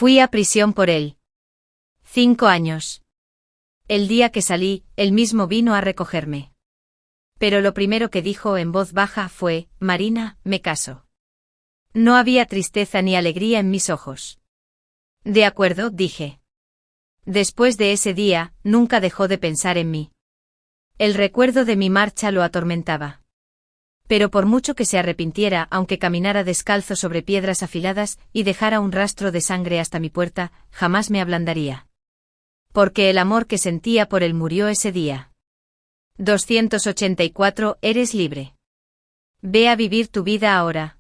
Fui a prisión por él. 5 años. El día que salí, él mismo vino a recogerme. Pero lo primero que dijo en voz baja fue: Marina, me caso. No había tristeza ni alegría en mis ojos. De acuerdo, dije. Después de ese día, nunca dejó de pensar en mí. El recuerdo de mi marcha lo atormentaba. Pero por mucho que se arrepintiera, aunque caminara descalzo sobre piedras afiladas y dejara un rastro de sangre hasta mi puerta, jamás me ablandaría. Porque el amor que sentía por él murió ese día. 284. Eres libre. Ve a vivir tu vida ahora.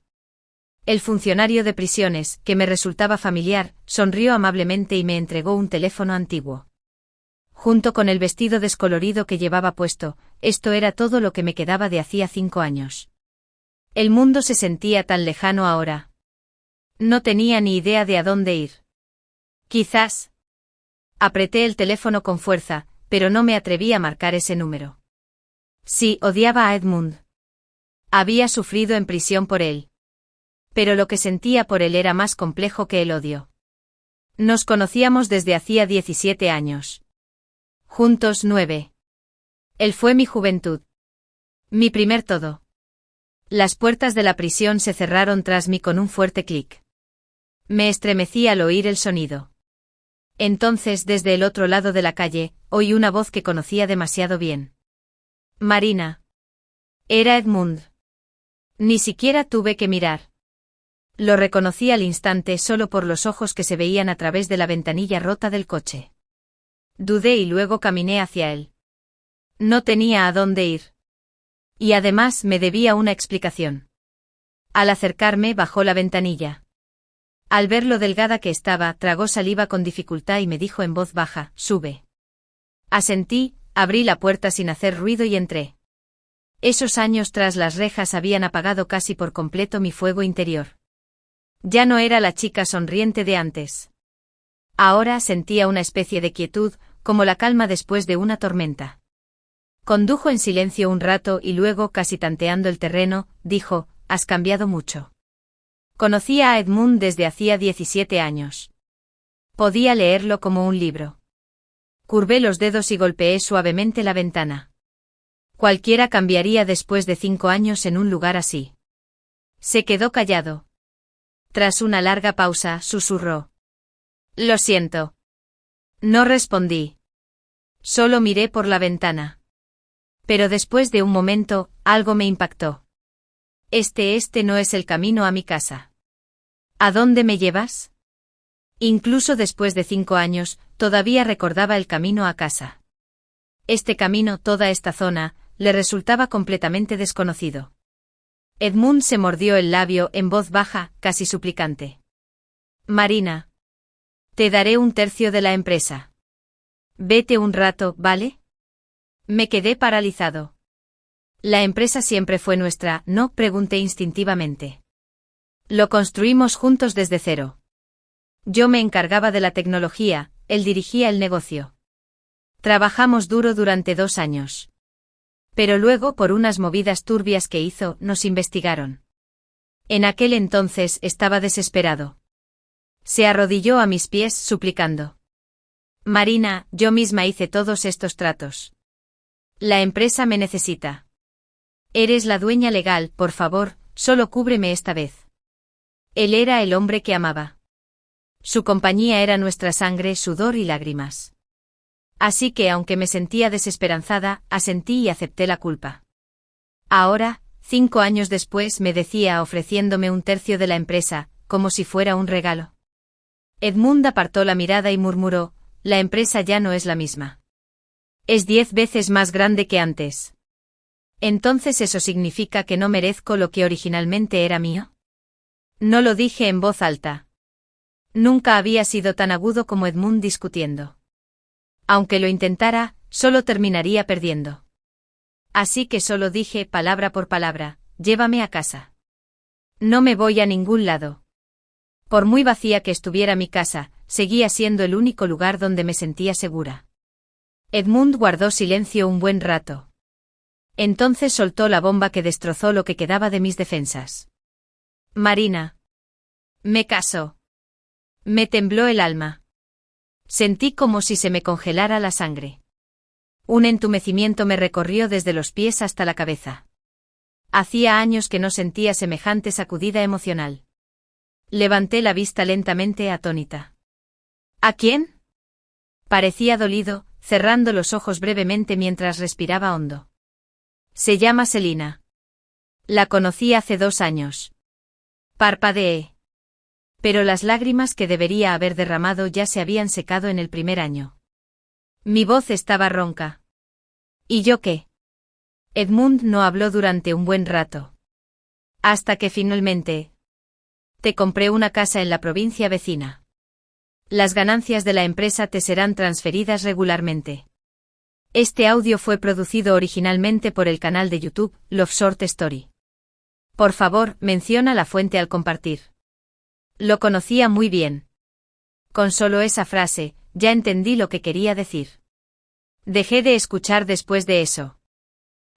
El funcionario de prisiones, que me resultaba familiar, sonrió amablemente y me entregó un teléfono antiguo. Junto con el vestido descolorido que llevaba puesto, esto era todo lo que me quedaba de hacía 5 años. El mundo se sentía tan lejano ahora. No tenía ni idea de a dónde ir. Quizás. Apreté el teléfono con fuerza, pero no me atreví a marcar ese número. Sí, odiaba a Edmund. Había sufrido en prisión por él. Pero lo que sentía por él era más complejo que el odio. Nos conocíamos desde hacía 17 años. Juntos 9. Él fue mi juventud. Mi primer todo. Las puertas de la prisión se cerraron tras mí con un fuerte clic. Me estremecí al oír el sonido. Entonces, desde el otro lado de la calle, oí una voz que conocía demasiado bien. Marina. Era Edmund. Ni siquiera tuve que mirar. Lo reconocí al instante solo por los ojos que se veían a través de la ventanilla rota del coche. Dudé y luego caminé hacia él. No tenía a dónde ir. Y además me debía una explicación. Al acercarme, bajó la ventanilla. Al ver lo delgada que estaba, tragó saliva con dificultad y me dijo en voz baja: sube. Asentí, abrí la puerta sin hacer ruido y entré. Esos años tras las rejas habían apagado casi por completo mi fuego interior. Ya no era la chica sonriente de antes. Ahora sentía una especie de quietud, como la calma después de una tormenta. Condujo en silencio un rato y luego, casi tanteando el terreno, dijo: has cambiado mucho. Conocía a Edmund desde hacía 17 años. Podía leerlo como un libro. Curvé los dedos y golpeé suavemente la ventana. Cualquiera cambiaría después de 5 años en un lugar así. Se quedó callado. Tras una larga pausa, susurró: lo siento. No respondí. Solo miré por la ventana. Pero después de un momento, algo me impactó. Este no es el camino a mi casa. ¿A dónde me llevas? Incluso después de 5 años, todavía recordaba el camino a casa. Este camino, toda esta zona, le resultaba completamente desconocido. Edmund se mordió el labio en voz baja, casi suplicante. Marina. Te daré 1/3 de la empresa. Vete un rato, ¿vale? Me quedé paralizado. La empresa siempre fue nuestra, ¿no?, pregunté instintivamente. Lo construimos juntos desde cero. Yo me encargaba de la tecnología, él dirigía el negocio. Trabajamos duro durante 2 años. Pero luego, por unas movidas turbias que hizo, nos investigaron. En aquel entonces estaba desesperado. Se arrodilló a mis pies suplicando. Marina, yo misma hice todos estos tratos. La empresa me necesita. Eres la dueña legal, por favor, solo cúbreme esta vez. Él era el hombre que amaba. Su compañía era nuestra sangre, sudor y lágrimas. Así que, aunque me sentía desesperanzada, asentí y acepté la culpa. Ahora, 5 años después, me decía ofreciéndome 1/3 de la empresa, como si fuera un regalo. Edmund apartó la mirada y murmuró: la empresa ya no es la misma. Es 10 veces más grande que antes. ¿Entonces eso significa que no merezco lo que originalmente era mío? No lo dije en voz alta. Nunca había sido tan agudo como Edmund discutiendo. Aunque lo intentara, solo terminaría perdiendo. Así que solo dije, palabra por palabra: llévame a casa. No me voy a ningún lado. Por muy vacía que estuviera mi casa, seguía siendo el único lugar donde me sentía segura. Edmund guardó silencio un buen rato. Entonces soltó la bomba que destrozó lo que quedaba de mis defensas. Marina. Me caso. Me tembló el alma. Sentí como si se me congelara la sangre. Un entumecimiento me recorrió desde los pies hasta la cabeza. Hacía años que no sentía semejante sacudida emocional. Levanté la vista lentamente, atónita. ¿A quién? Parecía dolido, cerrando los ojos brevemente mientras respiraba hondo. Se llama Selina. La conocí hace 2 años. Parpadeé. Pero las lágrimas que debería haber derramado ya se habían secado en el primer año. Mi voz estaba ronca. ¿Y yo qué? Edmund no habló durante un buen rato. Hasta que finalmente... Te compré una casa en la provincia vecina. Las ganancias de la empresa te serán transferidas regularmente. Este audio fue producido originalmente por el canal de YouTube Love Short Story. Por favor, menciona la fuente al compartir. Lo conocía muy bien. Con solo esa frase, ya entendí lo que quería decir. Dejé de escuchar después de eso.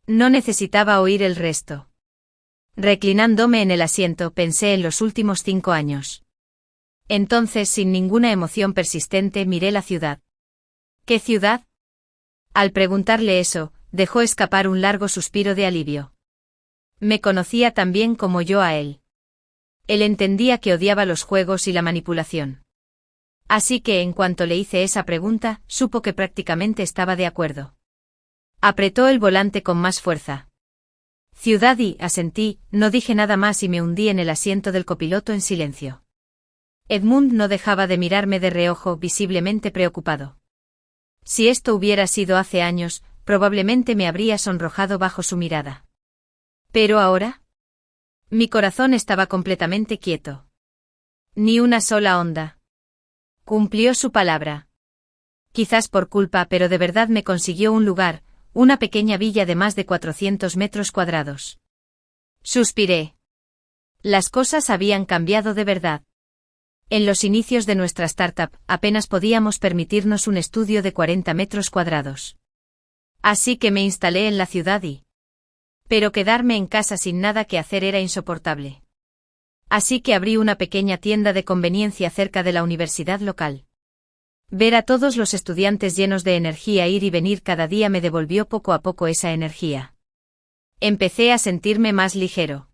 No necesitaba oír el resto. Reclinándome en el asiento, pensé en los últimos 5 años. Entonces, sin ninguna emoción persistente, miré la ciudad. ¿Qué ciudad? Al preguntarle eso, dejó escapar un largo suspiro de alivio. Me conocía tan bien como yo a él. Él entendía que odiaba los juegos y la manipulación. Así que en cuanto le hice esa pregunta, supo que prácticamente estaba de acuerdo. Apretó el volante con más fuerza. Ciudad y, asentí, no dije nada más y me hundí en el asiento del copiloto en silencio. Edmund no dejaba de mirarme de reojo, visiblemente preocupado. Si esto hubiera sido hace años, probablemente me habría sonrojado bajo su mirada. Pero ahora... Mi corazón estaba completamente quieto. Ni una sola onda. Cumplió su palabra. Quizás por culpa, pero de verdad me consiguió un lugar, una pequeña villa de más de 400 metros cuadrados. Suspiré. Las cosas habían cambiado de verdad. En los inicios de nuestra startup, apenas podíamos permitirnos un estudio de 40 metros cuadrados. Así que me instalé en la ciudad y... Pero quedarme en casa sin nada que hacer era insoportable. Así que abrí una pequeña tienda de conveniencia cerca de la universidad local. Ver a todos los estudiantes llenos de energía ir y venir cada día me devolvió poco a poco esa energía. Empecé a sentirme más ligero.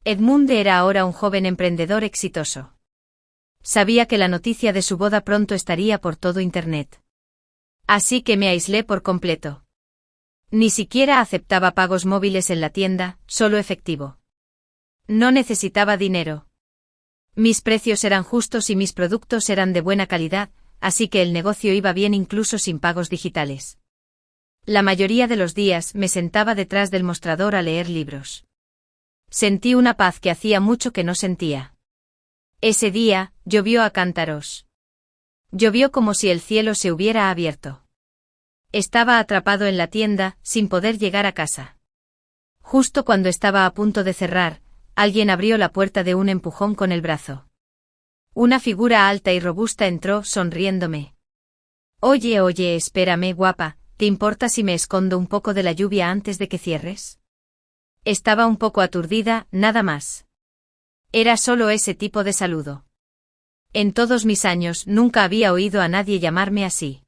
Edmund era ahora un joven emprendedor exitoso. Sabía que la noticia de su boda pronto estaría por todo Internet. Así que me aislé por completo. Ni siquiera aceptaba pagos móviles en la tienda, solo efectivo. No necesitaba dinero. Mis precios eran justos y mis productos eran de buena calidad, así que el negocio iba bien incluso sin pagos digitales. La mayoría de los días me sentaba detrás del mostrador a leer libros. Sentí una paz que hacía mucho que no sentía. Ese día, llovió a cántaros. Llovió como si el cielo se hubiera abierto. Estaba atrapado en la tienda, sin poder llegar a casa. Justo cuando estaba a punto de cerrar, alguien abrió la puerta de un empujón con el brazo. Una figura alta y robusta entró, sonriéndome. Oye, espérame, guapa, ¿te importa si me escondo un poco de la lluvia antes de que cierres? Estaba un poco aturdida, nada más. Era solo ese tipo de saludo. En todos mis años nunca había oído a nadie llamarme así.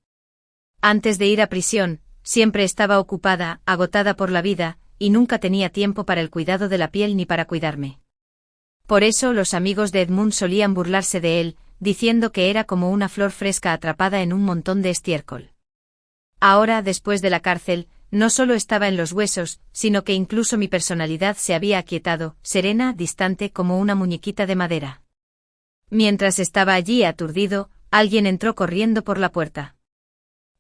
Antes de ir a prisión, siempre estaba ocupada, agotada por la vida, y nunca tenía tiempo para el cuidado de la piel ni para cuidarme. Por eso los amigos de Edmund solían burlarse de él, diciendo que era como una flor fresca atrapada en un montón de estiércol. Ahora, después de la cárcel, no solo estaba en los huesos, sino que incluso mi personalidad se había aquietado, serena, distante como una muñequita de madera. Mientras estaba allí aturdido, alguien entró corriendo por la puerta.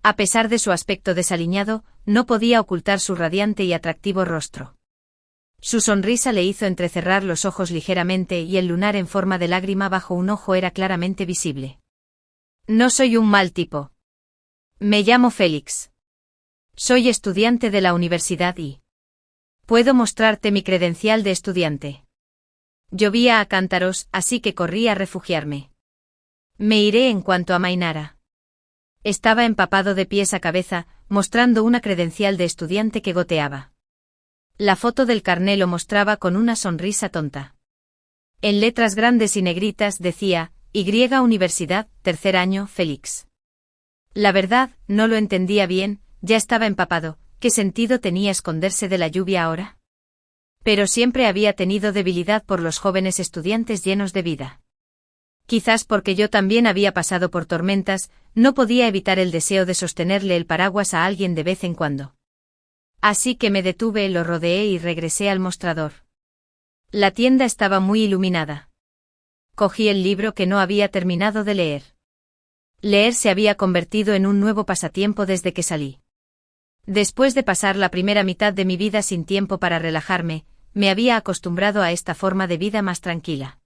A pesar de su aspecto desaliñado, no podía ocultar su radiante y atractivo rostro. Su sonrisa le hizo entrecerrar los ojos ligeramente y el lunar en forma de lágrima bajo un ojo era claramente visible. No soy un mal tipo. Me llamo Félix. Soy estudiante de la universidad y... Puedo mostrarte mi credencial de estudiante. Llovía a cántaros, así que corrí a refugiarme. Me iré en cuanto amainara. Estaba empapado de pies a cabeza, mostrando una credencial de estudiante que goteaba. La foto del carné lo mostraba con una sonrisa tonta. En letras grandes y negritas decía, Universidad, tercer año, Félix. La verdad, no lo entendía bien, ya estaba empapado, ¿qué sentido tenía esconderse de la lluvia ahora? Pero siempre había tenido debilidad por los jóvenes estudiantes llenos de vida. Quizás porque yo también había pasado por tormentas, no podía evitar el deseo de sostenerle el paraguas a alguien de vez en cuando. Así que me detuve, lo rodeé y regresé al mostrador. La tienda estaba muy iluminada. Cogí el libro que no había terminado de leer. Leer se había convertido en un nuevo pasatiempo desde que salí. Después de pasar la primera mitad de mi vida sin tiempo para relajarme, me había acostumbrado a esta forma de vida más tranquila.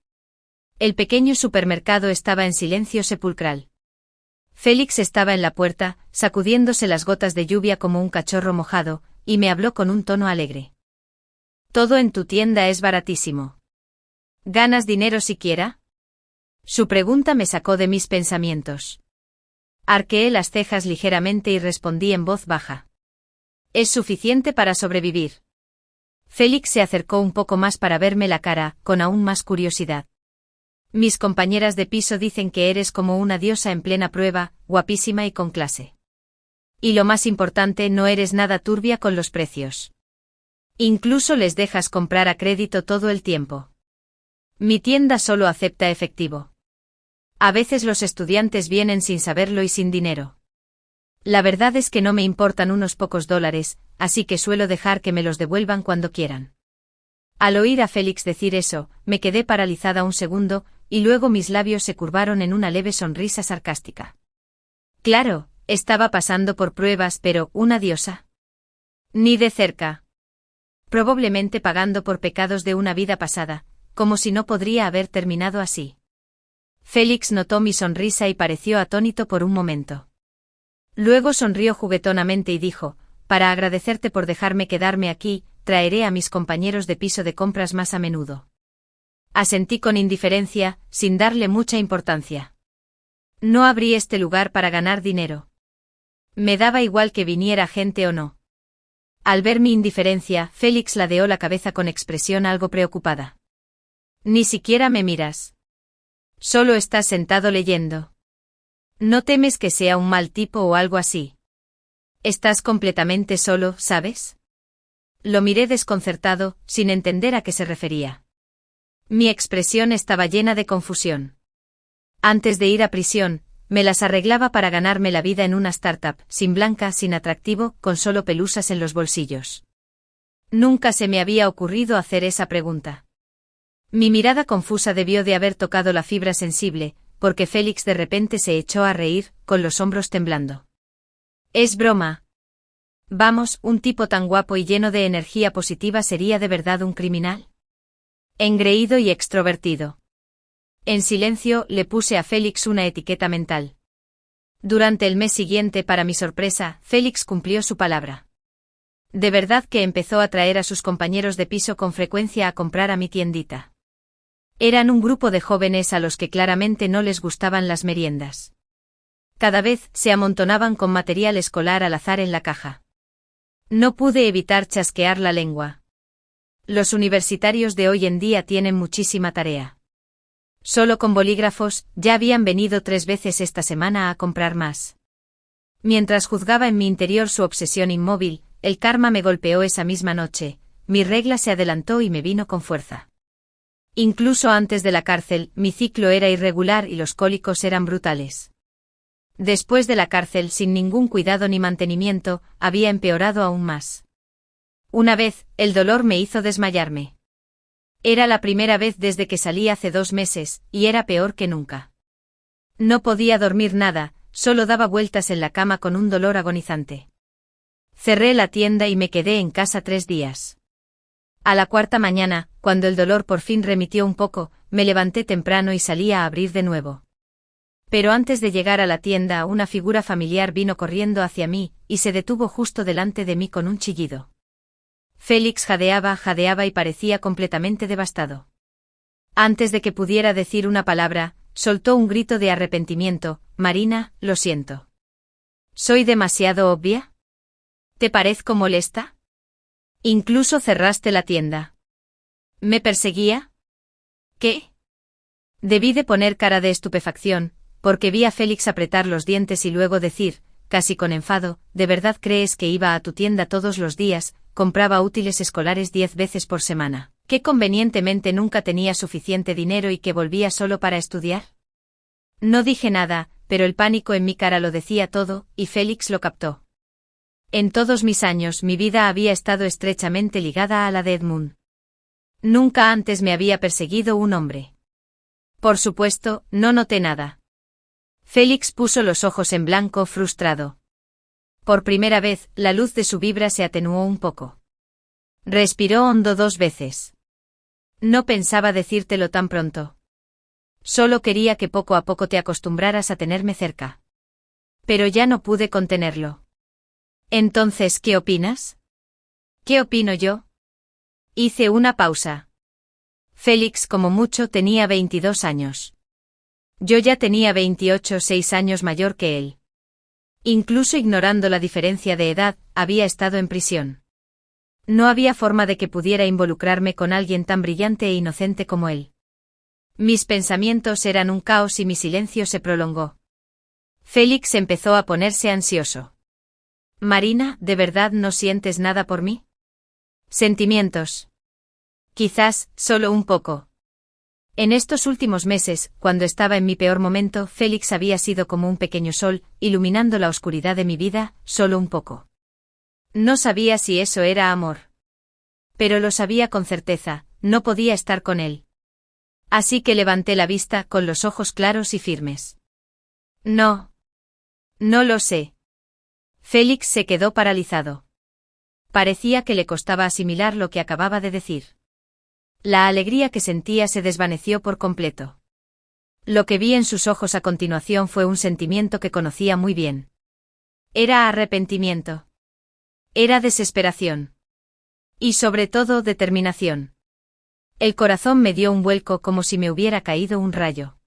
El pequeño supermercado estaba en silencio sepulcral. Félix estaba en la puerta, sacudiéndose las gotas de lluvia como un cachorro mojado, y me habló con un tono alegre. Todo en tu tienda es baratísimo. ¿Ganas dinero siquiera? Su pregunta me sacó de mis pensamientos. Arqueé las cejas ligeramente y respondí en voz baja. Es suficiente para sobrevivir. Félix se acercó un poco más para verme la cara, con aún más curiosidad. Mis compañeras de piso dicen que eres como una diosa en plena prueba, guapísima y con clase. Y lo más importante, no eres nada turbia con los precios. Incluso les dejas comprar a crédito todo el tiempo. Mi tienda solo acepta efectivo. A veces los estudiantes vienen sin saberlo y sin dinero. La verdad es que no me importan unos pocos dólares, así que suelo dejar que me los devuelvan cuando quieran. Al oír a Félix decir eso, me quedé paralizada un segundo, y luego mis labios se curvaron en una leve sonrisa sarcástica. Claro, estaba pasando por pruebas, pero ¿una diosa? Ni de cerca. Probablemente pagando por pecados de una vida pasada, como si no podría haber terminado así. Félix notó mi sonrisa y pareció atónito por un momento. Luego sonrió juguetonamente y dijo, para agradecerte por dejarme quedarme aquí, traeré a mis compañeros de piso de compras más a menudo. Asentí con indiferencia, sin darle mucha importancia. No abrí este lugar para ganar dinero. Me daba igual que viniera gente o no. Al ver mi indiferencia, Félix ladeó la cabeza con expresión algo preocupada. Ni siquiera me miras. Solo estás sentado leyendo. ¿No temes que sea un mal tipo o algo así? Estás completamente solo, ¿sabes? Lo miré desconcertado, sin entender a qué se refería. Mi expresión estaba llena de confusión. Antes de ir a prisión, me las arreglaba para ganarme la vida en una startup, sin blanca, sin atractivo, con solo pelusas en los bolsillos. Nunca se me había ocurrido hacer esa pregunta. Mi mirada confusa debió de haber tocado la fibra sensible, porque Félix de repente se echó a reír, con los hombros temblando. Es broma. Vamos, un tipo tan guapo y lleno de energía positiva sería de verdad un criminal. Engreído y extrovertido. En silencio, le puse a Félix una etiqueta mental. Durante el mes siguiente, para mi sorpresa, Félix cumplió su palabra. De verdad que empezó a traer a sus compañeros de piso con frecuencia a comprar a mi tiendita. Eran un grupo de jóvenes a los que claramente no les gustaban las meriendas. Cada vez se amontonaban con material escolar al azar en la caja. No pude evitar chasquear la lengua. Los universitarios de hoy en día tienen muchísima tarea. Solo con bolígrafos, ya habían venido 3 veces esta semana a comprar más. Mientras juzgaba en mi interior su obsesión inmóvil, el karma me golpeó esa misma noche, mi regla se adelantó y me vino con fuerza. Incluso antes de la cárcel, mi ciclo era irregular y los cólicos eran brutales. Después de la cárcel, sin ningún cuidado ni mantenimiento, había empeorado aún más. Una vez, el dolor me hizo desmayarme. Era la primera vez desde que salí hace 2 meses, y era peor que nunca. No podía dormir nada, solo daba vueltas en la cama con un dolor agonizante. Cerré la tienda y me quedé en casa 3 días. A la 4ª mañana, cuando el dolor por fin remitió un poco, me levanté temprano y salí a abrir de nuevo. Pero antes de llegar a la tienda, una figura familiar vino corriendo hacia mí, y se detuvo justo delante de mí con un chillido. Félix jadeaba y parecía completamente devastado. Antes de que pudiera decir una palabra, soltó un grito de arrepentimiento. Marina, lo siento. ¿Soy demasiado obvia? ¿Te parezco molesta? Incluso cerraste la tienda. ¿Me perseguía? ¿Qué? Debí de poner cara de estupefacción, porque vi a Félix apretar los dientes y luego decir, casi con enfado, ¿de verdad crees que iba a tu tienda todos los días, compraba útiles escolares 10 veces por semana, que convenientemente nunca tenía suficiente dinero y que volvía solo para estudiar? No dije nada, pero el pánico en mi cara lo decía todo, y Félix lo captó. En todos mis años mi vida había estado estrechamente ligada a la de Edmund. Nunca antes me había perseguido un hombre. Por supuesto, no noté nada. Félix puso los ojos en blanco, frustrado. Por primera vez, la luz de su vibra se atenuó un poco. Respiró hondo 2 veces. No pensaba decírtelo tan pronto. Solo quería que poco a poco te acostumbraras a tenerme cerca. Pero ya no pude contenerlo. Entonces, ¿qué opinas? ¿Qué opino yo? Hice una pausa. Félix, como mucho, tenía 22 años. Yo ya tenía 28, 6 años mayor que él. Incluso ignorando la diferencia de edad, había estado en prisión. No había forma de que pudiera involucrarme con alguien tan brillante e inocente como él. Mis pensamientos eran un caos y mi silencio se prolongó. Félix empezó a ponerse ansioso. Marina, ¿de verdad no sientes nada por mí? Sentimientos. Quizás, solo un poco. En estos últimos meses, cuando estaba en mi peor momento, Félix había sido como un pequeño sol, iluminando la oscuridad de mi vida, solo un poco. No sabía si eso era amor. Pero lo sabía con certeza, no podía estar con él. Así que levanté la vista con los ojos claros y firmes. No. No lo sé. Félix se quedó paralizado. Parecía que le costaba asimilar lo que acababa de decir. La alegría que sentía se desvaneció por completo. Lo que vi en sus ojos a continuación fue un sentimiento que conocía muy bien. Era arrepentimiento. Era desesperación. Y sobre todo determinación. El corazón me dio un vuelco como si me hubiera caído un rayo.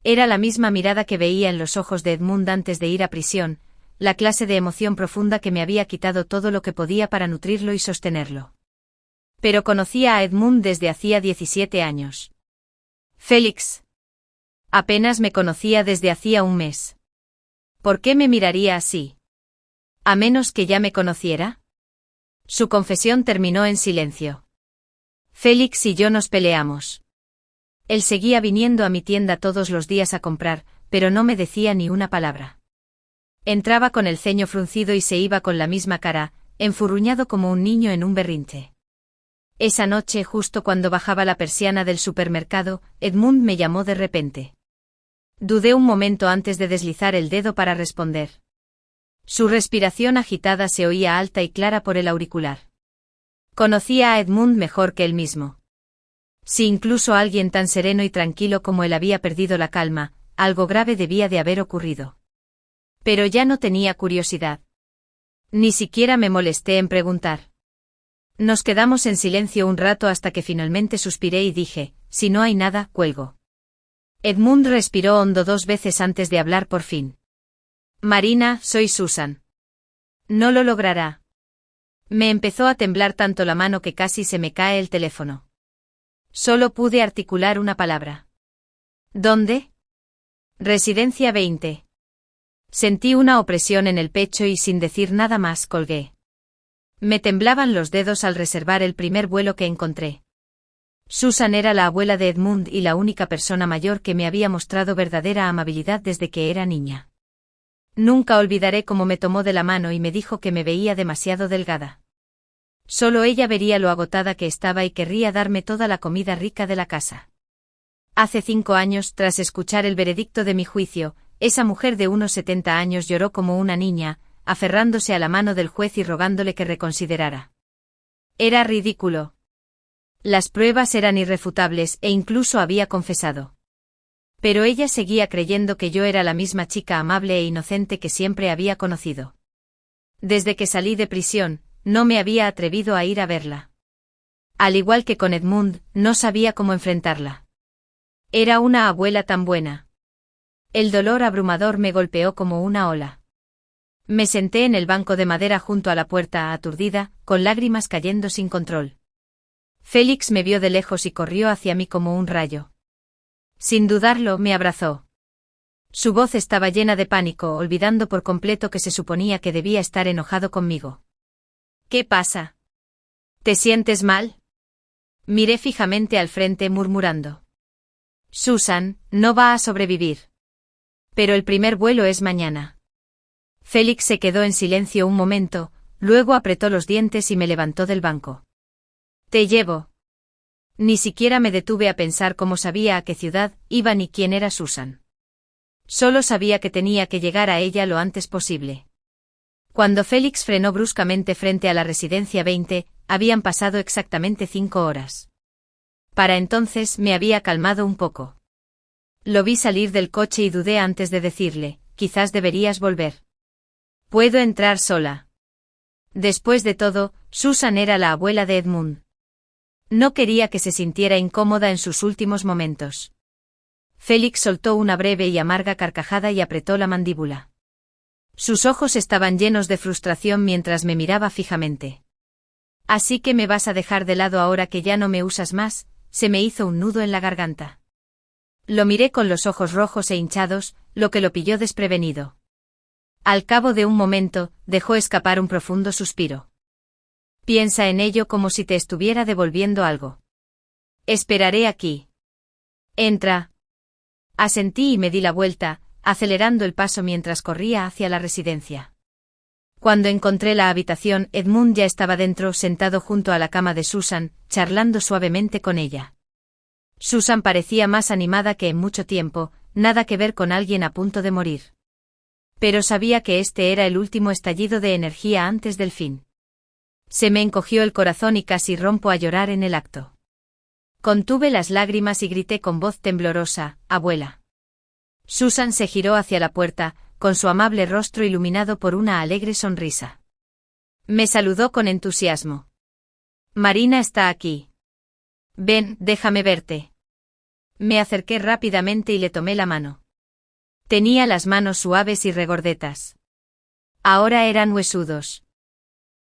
Era la misma mirada que veía en los ojos de Edmund antes de ir a prisión, la clase de emoción profunda que me había quitado todo lo que podía para nutrirlo y sostenerlo. Pero conocía a Edmund desde hacía 17 años. Félix. Apenas me conocía desde hacía un mes. ¿Por qué me miraría así? ¿A menos que ya me conociera? Su confesión terminó en silencio. Félix y yo nos peleamos. Él seguía viniendo a mi tienda todos los días a comprar, pero no me decía ni una palabra. Entraba con el ceño fruncido y se iba con la misma cara, enfurruñado como un niño en un berrinche. Esa noche, justo cuando bajaba la persiana del supermercado, Edmund me llamó de repente. Dudé un momento antes de deslizar el dedo para responder. Su respiración agitada se oía alta y clara por el auricular. Conocía a Edmund mejor que él mismo. Si incluso alguien tan sereno y tranquilo como él había perdido la calma, algo grave debía de haber ocurrido. Pero ya no tenía curiosidad. Ni siquiera me molesté en preguntar. Nos quedamos en silencio un rato hasta que finalmente suspiré y dije, si no hay nada, cuelgo. Edmund respiró hondo 2 veces antes de hablar por fin. Marina, soy Susan. No lo logrará. Me empezó a temblar tanto la mano que casi se me cae el teléfono. Solo pude articular una palabra. ¿Dónde? Residencia 20. Sentí una opresión en el pecho y sin decir nada más colgué. Me temblaban los dedos al reservar el primer vuelo que encontré. Susan era la abuela de Edmund y la única persona mayor que me había mostrado verdadera amabilidad desde que era niña. Nunca olvidaré cómo me tomó de la mano y me dijo que me veía demasiado delgada. Solo ella vería lo agotada que estaba y querría darme toda la comida rica de la casa. Hace 5 años, tras escuchar el veredicto de mi juicio, esa mujer de unos 70 años lloró como una niña, aferrándose a la mano del juez y rogándole que reconsiderara. Era ridículo. Las pruebas eran irrefutables e incluso había confesado. Pero ella seguía creyendo que yo era la misma chica amable e inocente que siempre había conocido. Desde que salí de prisión, no me había atrevido a ir a verla. Al igual que con Edmund, no sabía cómo enfrentarla. Era una abuela tan buena. El dolor abrumador me golpeó como una ola. Me senté en el banco de madera junto a la puerta aturdida, con lágrimas cayendo sin control. Félix me vio de lejos y corrió hacia mí como un rayo. Sin dudarlo, me abrazó. Su voz estaba llena de pánico, olvidando por completo que se suponía que debía estar enojado conmigo. ¿Qué pasa? ¿Te sientes mal? Miré fijamente al frente murmurando. Susan, no va a sobrevivir. Pero el primer vuelo es mañana. Félix se quedó en silencio un momento, luego apretó los dientes y me levantó del banco. Te llevo. Ni siquiera me detuve a pensar cómo sabía a qué ciudad iba ni quién era Susan. Solo sabía que tenía que llegar a ella lo antes posible. Cuando Félix frenó bruscamente frente a la residencia 20, habían pasado exactamente 5 horas. Para entonces me había calmado un poco. Lo vi salir del coche y dudé antes de decirle, quizás deberías volver. Puedo entrar sola. Después de todo, Susan era la abuela de Edmund. No quería que se sintiera incómoda en sus últimos momentos. Félix soltó una breve y amarga carcajada y apretó la mandíbula. Sus ojos estaban llenos de frustración mientras me miraba fijamente. Así que me vas a dejar de lado ahora que ya no me usas más, se me hizo un nudo en la garganta. Lo miré con los ojos rojos e hinchados, lo que lo pilló desprevenido. Al cabo de un momento, dejó escapar un profundo suspiro. Piensa en ello como si te estuviera devolviendo algo. Esperaré aquí. Entra. Asentí y me di la vuelta, acelerando el paso mientras corría hacia la residencia. Cuando encontré la habitación, Edmund ya estaba dentro, sentado junto a la cama de Susan, charlando suavemente con ella. Susan parecía más animada que en mucho tiempo, nada que ver con alguien a punto de morir. Pero sabía que este era el último estallido de energía antes del fin. Se me encogió el corazón y casi rompo a llorar en el acto. Contuve las lágrimas y grité con voz temblorosa, «Abuela». Susan se giró hacia la puerta, con su amable rostro iluminado por una alegre sonrisa. Me saludó con entusiasmo. «Marina está aquí. Ven, déjame verte». Me acerqué rápidamente y le tomé la mano. Tenía las manos suaves y regordetas. Ahora eran huesudos.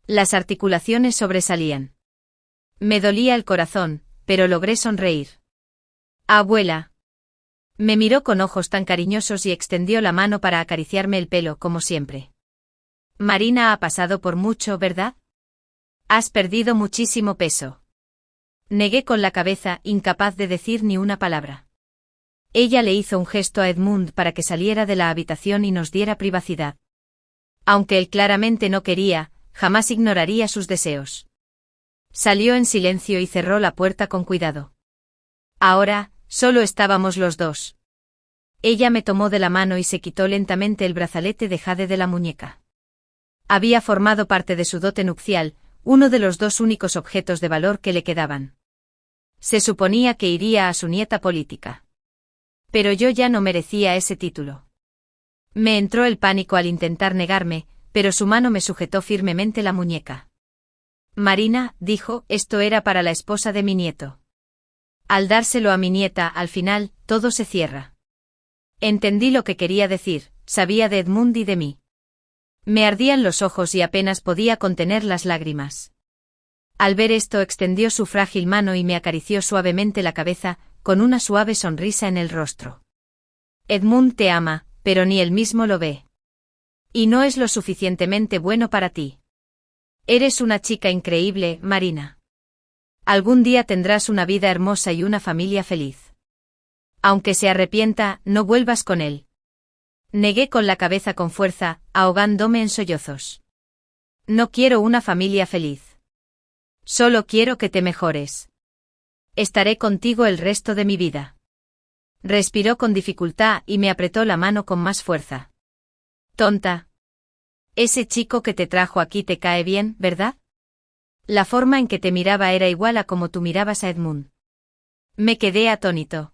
Las articulaciones sobresalían. Me dolía el corazón, pero logré sonreír. «Abuela». Me miró con ojos tan cariñosos y extendió la mano para acariciarme el pelo como siempre. «Marina ha pasado por mucho, ¿verdad? Has perdido muchísimo peso». Negué con la cabeza, incapaz de decir ni una palabra. Ella le hizo un gesto a Edmund para que saliera de la habitación y nos diera privacidad. Aunque él claramente no quería, jamás ignoraría sus deseos. Salió en silencio y cerró la puerta con cuidado. Ahora, solo estábamos los dos. Ella me tomó de la mano y se quitó lentamente el brazalete de jade de la muñeca. Había formado parte de su dote nupcial, uno de los 2 únicos objetos de valor que le quedaban. Se suponía que iría a su nieta política. Pero yo ya no merecía ese título. Me entró el pánico al intentar negarme, pero su mano me sujetó firmemente la muñeca. «Marina», dijo, «esto era para la esposa de mi nieto. Al dárselo a mi nieta, al final, todo se cierra». Entendí lo que quería decir, sabía de Edmund y de mí. Me ardían los ojos y apenas podía contener las lágrimas. Al ver esto extendió su frágil mano y me acarició suavemente la cabeza, con una suave sonrisa en el rostro. «Edmund te ama, pero ni él mismo lo ve. Y no es lo suficientemente bueno para ti. Eres una chica increíble, Marina. Algún día tendrás una vida hermosa y una familia feliz. Aunque se arrepienta, no vuelvas con él». Negué con la cabeza con fuerza, ahogándome en sollozos. «No quiero una familia feliz. Solo quiero que te mejores. Estaré contigo el resto de mi vida». Respiró con dificultad y me apretó la mano con más fuerza. «Tonta. Ese chico que te trajo aquí te cae bien, ¿verdad?» La forma en que te miraba era igual a como tú mirabas a Edmund. Me quedé atónito.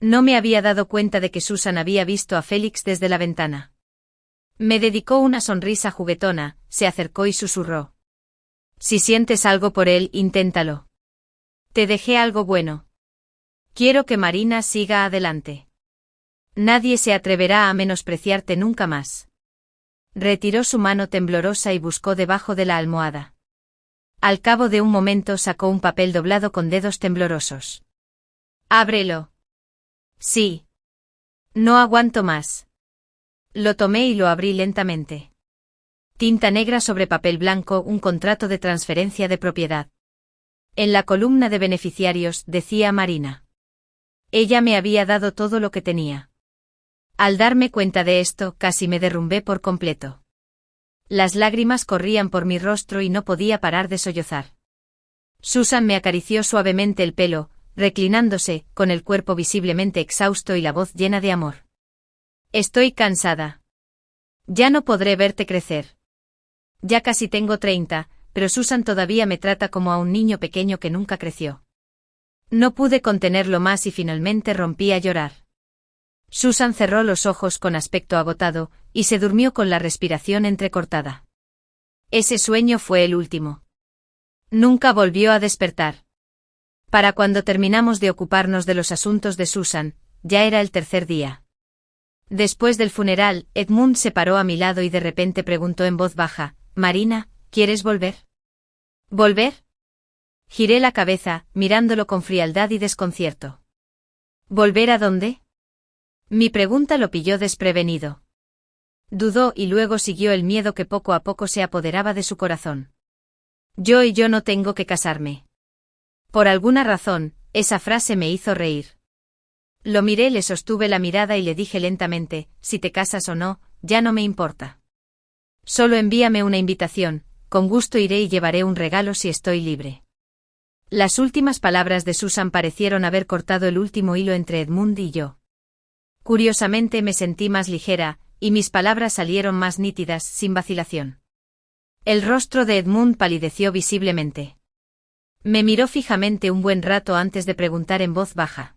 No me había dado cuenta de que Susan había visto a Félix desde la ventana. Me dedicó una sonrisa juguetona, se acercó y susurró. «Si sientes algo por él, inténtalo. Te dejé algo bueno. Quiero que Marina siga adelante. Nadie se atreverá a menospreciarte nunca más». Retiró su mano temblorosa y buscó debajo de la almohada. Al cabo de un momento sacó un papel doblado con dedos temblorosos. «Ábrelo». Sí. No aguanto más. Lo tomé y lo abrí lentamente. Tinta negra sobre papel blanco, un contrato de transferencia de propiedad. En la columna de beneficiarios decía Marina. Ella me había dado todo lo que tenía. Al darme cuenta de esto, casi me derrumbé por completo. Las lágrimas corrían por mi rostro y no podía parar de sollozar. Susan me acarició suavemente el pelo, reclinándose, con el cuerpo visiblemente exhausto y la voz llena de amor. Estoy cansada. Ya no podré verte crecer. Ya casi tengo 30, pero Susan todavía me trata como a un niño pequeño que nunca creció. No pude contenerlo más y finalmente rompí a llorar. Susan cerró los ojos con aspecto agotado, y se durmió con la respiración entrecortada. Ese sueño fue el último. Nunca volvió a despertar. Para cuando terminamos de ocuparnos de los asuntos de Susan, ya era el tercer día. Después del funeral, Edmund se paró a mi lado y de repente preguntó en voz baja, «Marina, ¿quieres volver?» ¿Volver? Giré la cabeza, mirándolo con frialdad y desconcierto. ¿Volver a dónde? Mi pregunta lo pilló desprevenido. Dudó y luego siguió el miedo que poco a poco se apoderaba de su corazón. Yo no tengo que casarme. Por alguna razón, esa frase me hizo reír. Lo miré, le sostuve la mirada y le dije lentamente, si te casas o no, ya no me importa. Solo envíame una invitación, con gusto iré y llevaré un regalo si estoy libre. Las últimas palabras de Susan parecieron haber cortado el último hilo entre Edmund y yo. Curiosamente me sentí más ligera, y mis palabras salieron más nítidas, sin vacilación. El rostro de Edmund palideció visiblemente. Me miró fijamente un buen rato antes de preguntar en voz baja.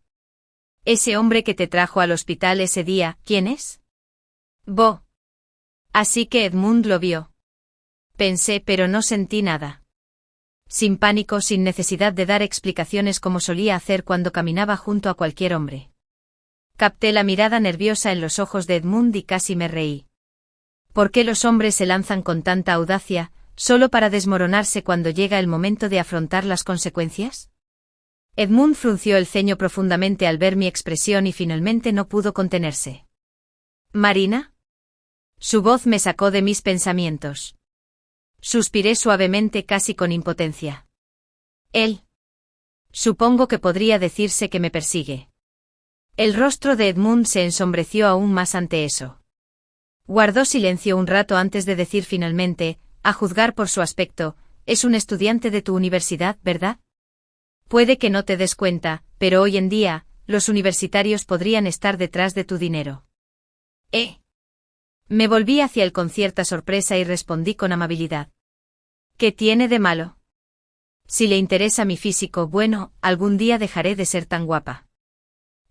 «Ese hombre que te trajo al hospital ese día, ¿quién es?» «Bo». Así que Edmund lo vio. Pensé, pero no sentí nada. Sin pánico, sin necesidad de dar explicaciones como solía hacer cuando caminaba junto a cualquier hombre. Capté la mirada nerviosa en los ojos de Edmund y casi me reí. ¿Por qué los hombres se lanzan con tanta audacia, solo para desmoronarse cuando llega el momento de afrontar las consecuencias? Edmund frunció el ceño profundamente al ver mi expresión y finalmente no pudo contenerse. ¿Marina? Su voz me sacó de mis pensamientos. Suspiré suavemente, casi con impotencia. Él. Supongo que podría decirse que me persigue. El rostro de Edmund se ensombreció aún más ante eso. Guardó silencio un rato antes de decir finalmente, a juzgar por su aspecto, es un estudiante de tu universidad, ¿verdad? Puede que no te des cuenta, pero hoy en día, los universitarios podrían estar detrás de tu dinero. Me volví hacia él con cierta sorpresa y respondí con amabilidad. ¿Qué tiene de malo? Si le interesa mi físico, bueno, algún día dejaré de ser tan guapa.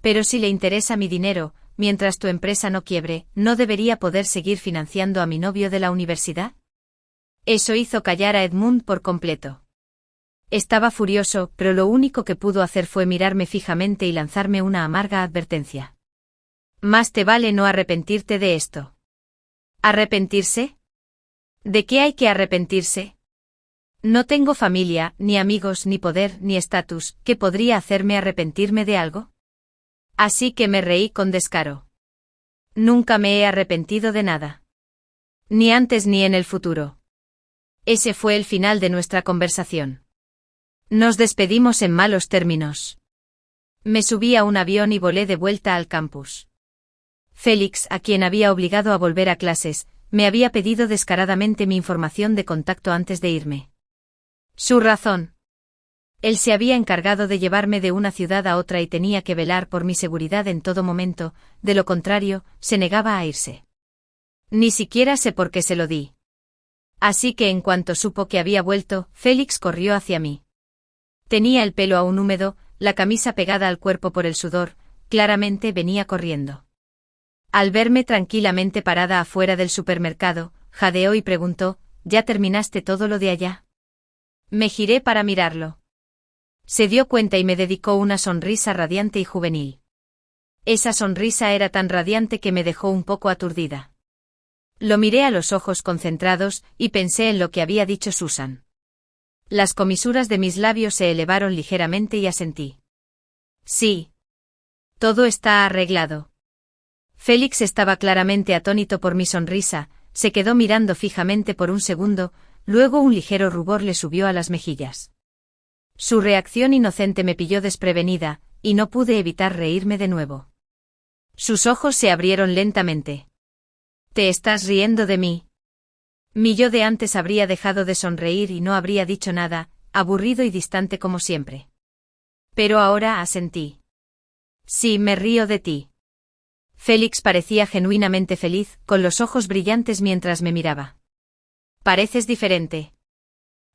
Pero si le interesa mi dinero, mientras tu empresa no quiebre, ¿no debería poder seguir financiando a mi novio de la universidad? Eso hizo callar a Edmund por completo. Estaba furioso, pero lo único que pudo hacer fue mirarme fijamente y lanzarme una amarga advertencia. Más te vale no arrepentirte de esto. ¿Arrepentirse? ¿De qué hay que arrepentirse? No tengo familia, ni amigos, ni poder, ni estatus, ¿qué podría hacerme arrepentirme de algo? Así que me reí con descaro. Nunca me he arrepentido de nada. Ni antes ni en el futuro. Ese fue el final de nuestra conversación. Nos despedimos en malos términos. Me subí a un avión y volé de vuelta al campus. Félix, a quien había obligado a volver a clases, me había pedido descaradamente mi información de contacto antes de irme. Su razón. Él se había encargado de llevarme de una ciudad a otra y tenía que velar por mi seguridad en todo momento, de lo contrario, se negaba a irse. Ni siquiera sé por qué se lo di. Así que en cuanto supo que había vuelto, Félix corrió hacia mí. Tenía el pelo aún húmedo, la camisa pegada al cuerpo por el sudor, claramente venía corriendo. Al verme tranquilamente parada afuera del supermercado, jadeó y preguntó, ¿ya terminaste todo lo de allá? Me giré para mirarlo. Se dio cuenta y me dedicó una sonrisa radiante y juvenil. Esa sonrisa era tan radiante que me dejó un poco aturdida. Lo miré a los ojos concentrados y pensé en lo que había dicho Susan. Las comisuras de mis labios se elevaron ligeramente y asentí. Sí. Todo está arreglado. Félix estaba claramente atónito por mi sonrisa, se quedó mirando fijamente por un segundo, luego un ligero rubor le subió a las mejillas. Su reacción inocente me pilló desprevenida, y no pude evitar reírme de nuevo. Sus ojos se abrieron lentamente. ¿Te estás riendo de mí? Mi yo de antes habría dejado de sonreír y no habría dicho nada, aburrido y distante como siempre. Pero ahora asentí. Sí, me río de ti. Félix parecía genuinamente feliz, con los ojos brillantes mientras me miraba. Pareces diferente.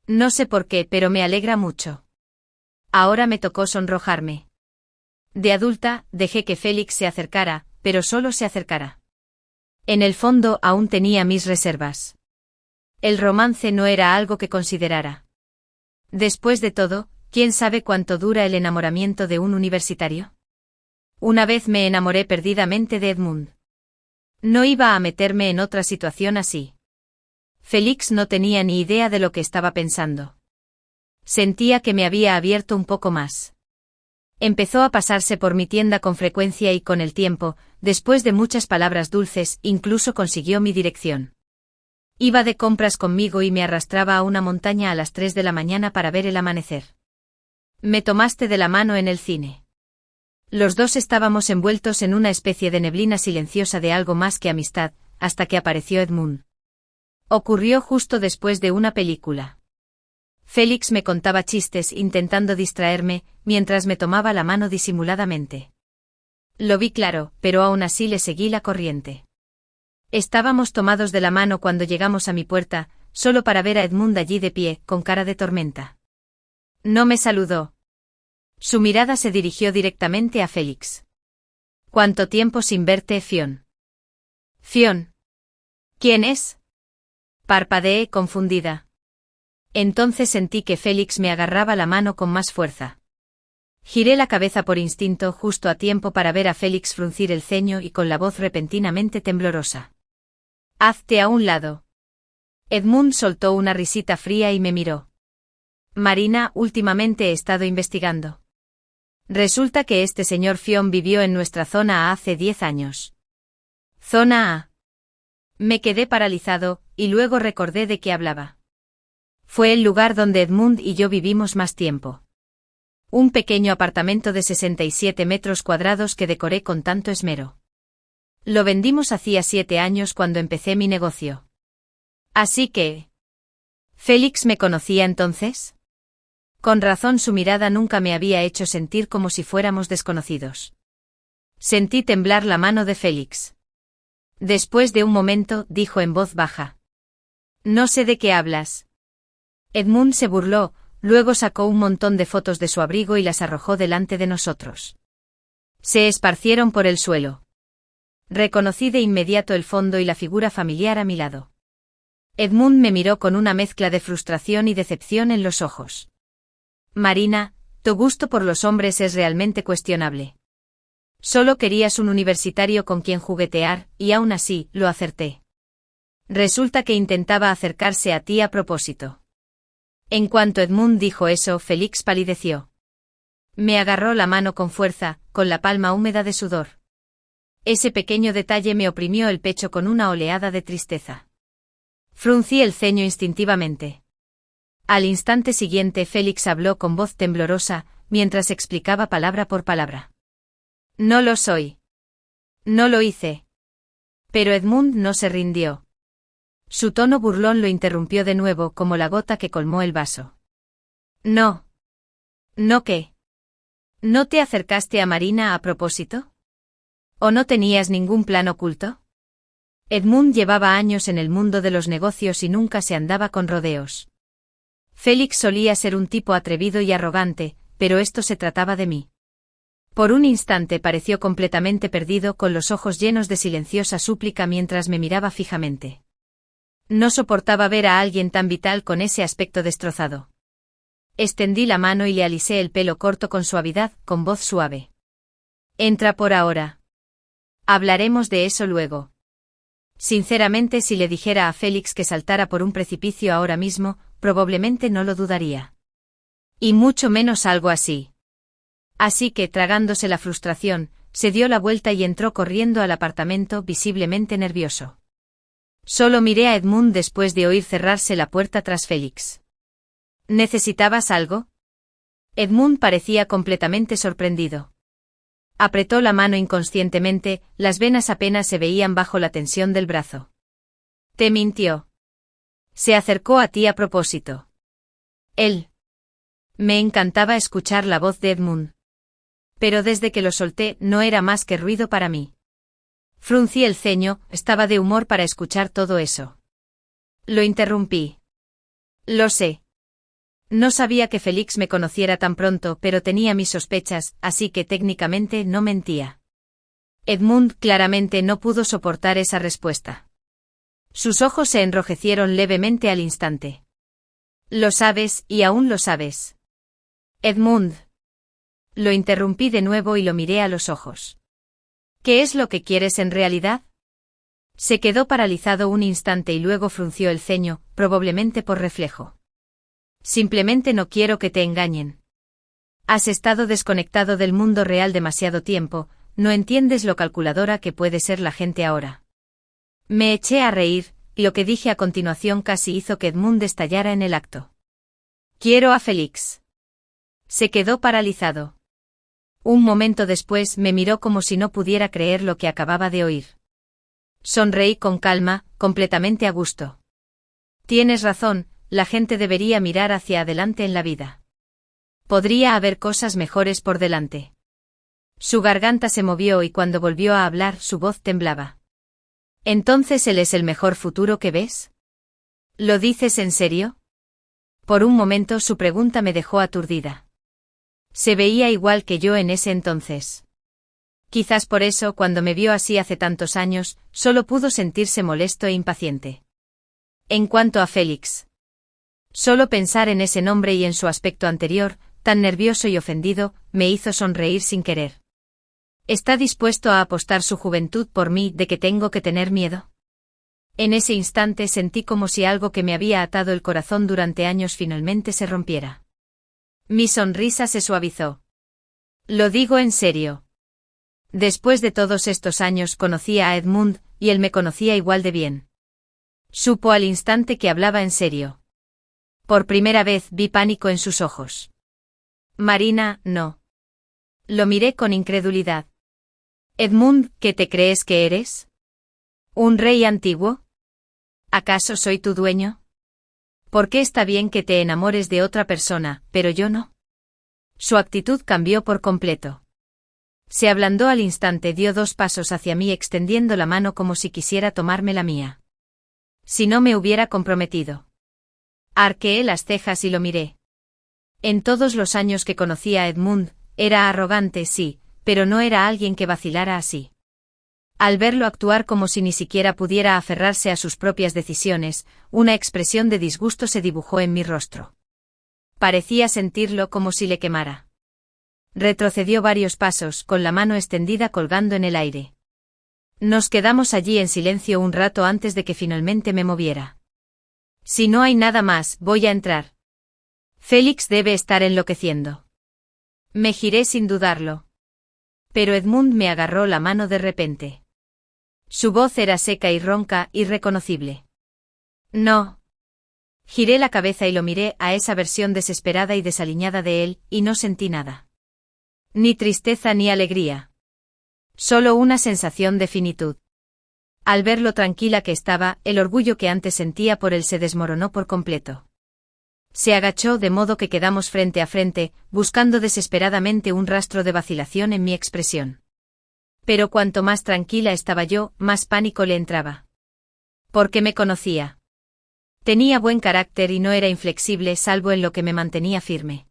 No sé por qué, pero me alegra mucho. Ahora me tocó sonrojarme. De adulta, dejé que Félix se acercara, pero solo se acercara. En el fondo aún tenía mis reservas. El romance no era algo que considerara. Después de todo, ¿quién sabe cuánto dura el enamoramiento de un universitario? Una vez me enamoré perdidamente de Edmund. No iba a meterme en otra situación así. Félix no tenía ni idea de lo que estaba pensando. Sentía que me había abierto un poco más. Empezó a pasarse por mi tienda con frecuencia y con el tiempo, después de muchas palabras dulces, incluso consiguió mi dirección. Iba de compras conmigo y me arrastraba a una montaña a las 3 de la mañana para ver el amanecer. Me tomaste de la mano en el cine. Los dos estábamos envueltos en una especie de neblina silenciosa de algo más que amistad, hasta que apareció Edmund. Ocurrió justo después de una película. Félix me contaba chistes intentando distraerme, mientras me tomaba la mano disimuladamente. Lo vi claro, pero aún así le seguí la corriente. Estábamos tomados de la mano cuando llegamos a mi puerta, solo para ver a Edmund allí de pie, con cara de tormenta. No me saludó. Su mirada se dirigió directamente a Félix. ¿Cuánto tiempo sin verte, Fionn? Fionn. ¿Quién es? Parpadeé confundida. Entonces sentí que Félix me agarraba la mano con más fuerza. Giré la cabeza por instinto justo a tiempo para ver a Félix fruncir el ceño y con la voz repentinamente temblorosa. Hazte a un lado. Edmund soltó una risita fría y me miró. Marina, últimamente he estado investigando. Resulta que este señor Fionn vivió en nuestra zona A hace 10 años. Zona A. Me quedé paralizado, y luego recordé de qué hablaba. Fue el lugar donde Edmund y yo vivimos más tiempo. Un pequeño apartamento de 67 metros cuadrados que decoré con tanto esmero. Lo vendimos hacía 7 años cuando empecé mi negocio. Así que... ¿Félix me conocía entonces? Con razón su mirada nunca me había hecho sentir como si fuéramos desconocidos. Sentí temblar la mano de Félix. Después de un momento, dijo en voz baja. No sé de qué hablas. Edmund se burló, luego sacó un montón de fotos de su abrigo y las arrojó delante de nosotros. Se esparcieron por el suelo. Reconocí de inmediato el fondo y la figura familiar a mi lado. Edmund me miró con una mezcla de frustración y decepción en los ojos. Marina, tu gusto por los hombres es realmente cuestionable. Solo querías un universitario con quien juguetear, y aún así, lo acerté. Resulta que intentaba acercarse a ti a propósito. En cuanto Edmund dijo eso, Félix palideció. Me agarró la mano con fuerza, con la palma húmeda de sudor. Ese pequeño detalle me oprimió el pecho con una oleada de tristeza. Fruncí el ceño instintivamente. Al instante siguiente Félix habló con voz temblorosa, mientras explicaba palabra por palabra. No lo soy. No lo hice. Pero Edmund no se rindió. Su tono burlón lo interrumpió de nuevo como la gota que colmó el vaso. No. ¿No qué? ¿No te acercaste a Marina a propósito? ¿O no tenías ningún plan oculto? Edmund llevaba años en el mundo de los negocios y nunca se andaba con rodeos. Félix solía ser un tipo atrevido y arrogante, pero esto se trataba de mí. Por un instante pareció completamente perdido con los ojos llenos de silenciosa súplica mientras me miraba fijamente. No soportaba ver a alguien tan vital con ese aspecto destrozado. Extendí la mano y le alisé el pelo corto con suavidad, con voz suave. Entra por ahora. Hablaremos de eso luego. Sinceramente, si le dijera a Félix que saltara por un precipicio ahora mismo, probablemente no lo dudaría. Y mucho menos algo así. Así que, tragándose la frustración, se dio la vuelta y entró corriendo al apartamento visiblemente nervioso. Solo miré a Edmund después de oír cerrarse la puerta tras Félix. ¿Necesitabas algo? Edmund parecía completamente sorprendido. Apretó la mano inconscientemente, las venas apenas se veían bajo la tensión del brazo. Te mintió. Se acercó a ti a propósito. Él. Me encantaba escuchar la voz de Edmund. Pero desde que lo solté no era más que ruido para mí. Fruncí el ceño, estaba de humor para escuchar todo eso. Lo interrumpí. Lo sé. No sabía que Félix me conociera tan pronto, pero tenía mis sospechas, así que técnicamente no mentía. Edmund claramente no pudo soportar esa respuesta. Sus ojos se enrojecieron levemente al instante. Lo sabes, y aún lo sabes. Edmund. Lo interrumpí de nuevo y lo miré a los ojos. ¿Qué es lo que quieres en realidad? Se quedó paralizado un instante y luego frunció el ceño, probablemente por reflejo. Simplemente no quiero que te engañen. Has estado desconectado del mundo real demasiado tiempo, no entiendes lo calculadora que puede ser la gente ahora. Me eché a reír, y lo que dije a continuación casi hizo que Edmund estallara en el acto. Quiero a Félix. Se quedó paralizado. Un momento después me miró como si no pudiera creer lo que acababa de oír. Sonreí con calma, completamente a gusto. Tienes razón, la gente debería mirar hacia adelante en la vida. Podría haber cosas mejores por delante. Su garganta se movió y cuando volvió a hablar su voz temblaba. ¿Entonces él es el mejor futuro que ves? ¿Lo dices en serio? Por un momento su pregunta me dejó aturdida. Se veía igual que yo en ese entonces. Quizás por eso cuando me vio así hace tantos años, solo pudo sentirse molesto e impaciente. En cuanto a Félix. Solo pensar en ese nombre y en su aspecto anterior, tan nervioso y ofendido, me hizo sonreír sin querer. ¿Está dispuesto a apostar su juventud por mí de que tengo que tener miedo? En ese instante sentí como si algo que me había atado el corazón durante años finalmente se rompiera. Mi sonrisa se suavizó. Lo digo en serio. Después de todos estos años conocía a Edmund, y él me conocía igual de bien. Supo al instante que hablaba en serio. Por primera vez vi pánico en sus ojos. Marina, no. Lo miré con incredulidad. Edmund, ¿qué te crees que eres? ¿Un rey antiguo? ¿Acaso soy tu dueño? ¿Por qué está bien que te enamores de otra persona, pero yo no? Su actitud cambió por completo. Se ablandó al instante, dio 2 pasos hacia mí extendiendo la mano como si quisiera tomarme la mía. Si no me hubiera comprometido. Arqueé las cejas y lo miré. En todos los años que conocí a Edmund, era arrogante, sí, pero no era alguien que vacilara así. Al verlo actuar como si ni siquiera pudiera aferrarse a sus propias decisiones, una expresión de disgusto se dibujó en mi rostro. Parecía sentirlo como si le quemara. Retrocedió varios pasos, con la mano extendida colgando en el aire. Nos quedamos allí en silencio un rato antes de que finalmente me moviera. Si no hay nada más, voy a entrar. Félix debe estar enloqueciendo. Me giré sin dudarlo. Pero Edmund me agarró la mano de repente. Su voz era seca y ronca, irreconocible. No. Giré la cabeza y lo miré a esa versión desesperada y desaliñada de él, y no sentí nada. Ni tristeza ni alegría. Solo una sensación de finitud. Al ver lo tranquila que estaba, el orgullo que antes sentía por él se desmoronó por completo. Se agachó de modo que quedamos frente a frente, buscando desesperadamente un rastro de vacilación en mi expresión. Pero cuanto más tranquila estaba yo, más pánico le entraba. Porque me conocía. Tenía buen carácter y no era inflexible salvo en lo que me mantenía firme.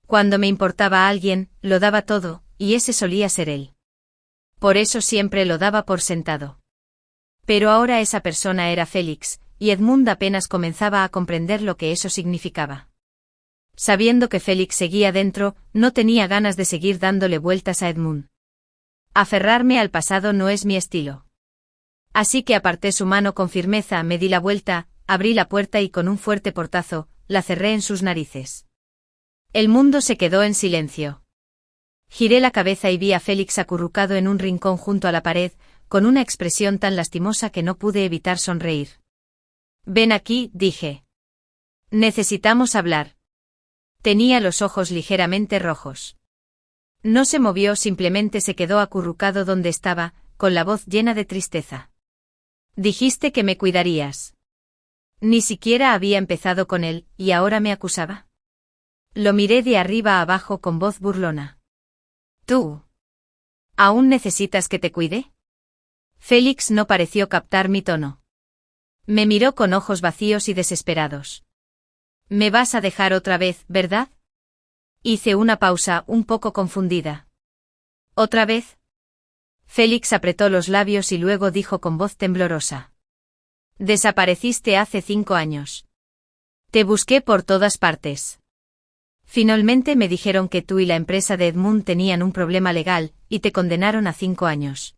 Cuando me importaba a alguien, lo daba todo, y ese solía ser él. Por eso siempre lo daba por sentado. Pero ahora esa persona era Félix, y Edmund apenas comenzaba a comprender lo que eso significaba. Sabiendo que Félix seguía dentro, no tenía ganas de seguir dándole vueltas a Edmund. Aferrarme al pasado no es mi estilo. Así que aparté su mano con firmeza, me di la vuelta, abrí la puerta y con un fuerte portazo, la cerré en sus narices. El mundo se quedó en silencio. Giré la cabeza y vi a Félix acurrucado en un rincón junto a la pared, con una expresión tan lastimosa que no pude evitar sonreír. «Ven aquí», dije. «Necesitamos hablar». Tenía los ojos ligeramente rojos. No se movió, simplemente se quedó acurrucado donde estaba, con la voz llena de tristeza. «Dijiste que me cuidarías». Ni siquiera había empezado con él, y ahora me acusaba. Lo miré de arriba a abajo con voz burlona. «¿Tú? ¿Aún necesitas que te cuide?» Félix no pareció captar mi tono. Me miró con ojos vacíos y desesperados. «Me vas a dejar otra vez, ¿verdad?» Hice una pausa, un poco confundida. «¿Otra vez?» Félix apretó los labios y luego dijo con voz temblorosa. «Desapareciste hace 5 años. Te busqué por todas partes. Finalmente me dijeron que tú y la empresa de Edmund tenían un problema legal, y te condenaron a 5 años.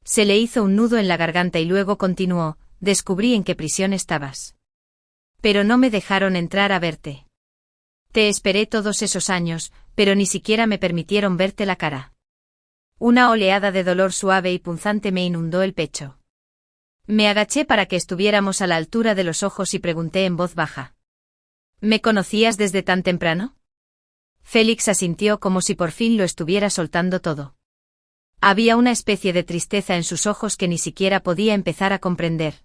Se le hizo un nudo en la garganta y luego continuó, descubrí en qué prisión estabas. Pero no me dejaron entrar a verte. Te esperé todos esos años, pero ni siquiera me permitieron verte la cara. Una oleada de dolor suave y punzante me inundó el pecho. Me agaché para que estuviéramos a la altura de los ojos y pregunté en voz baja. ¿Me conocías desde tan temprano? Félix asintió como si por fin lo estuviera soltando todo. Había una especie de tristeza en sus ojos que ni siquiera podía empezar a comprender.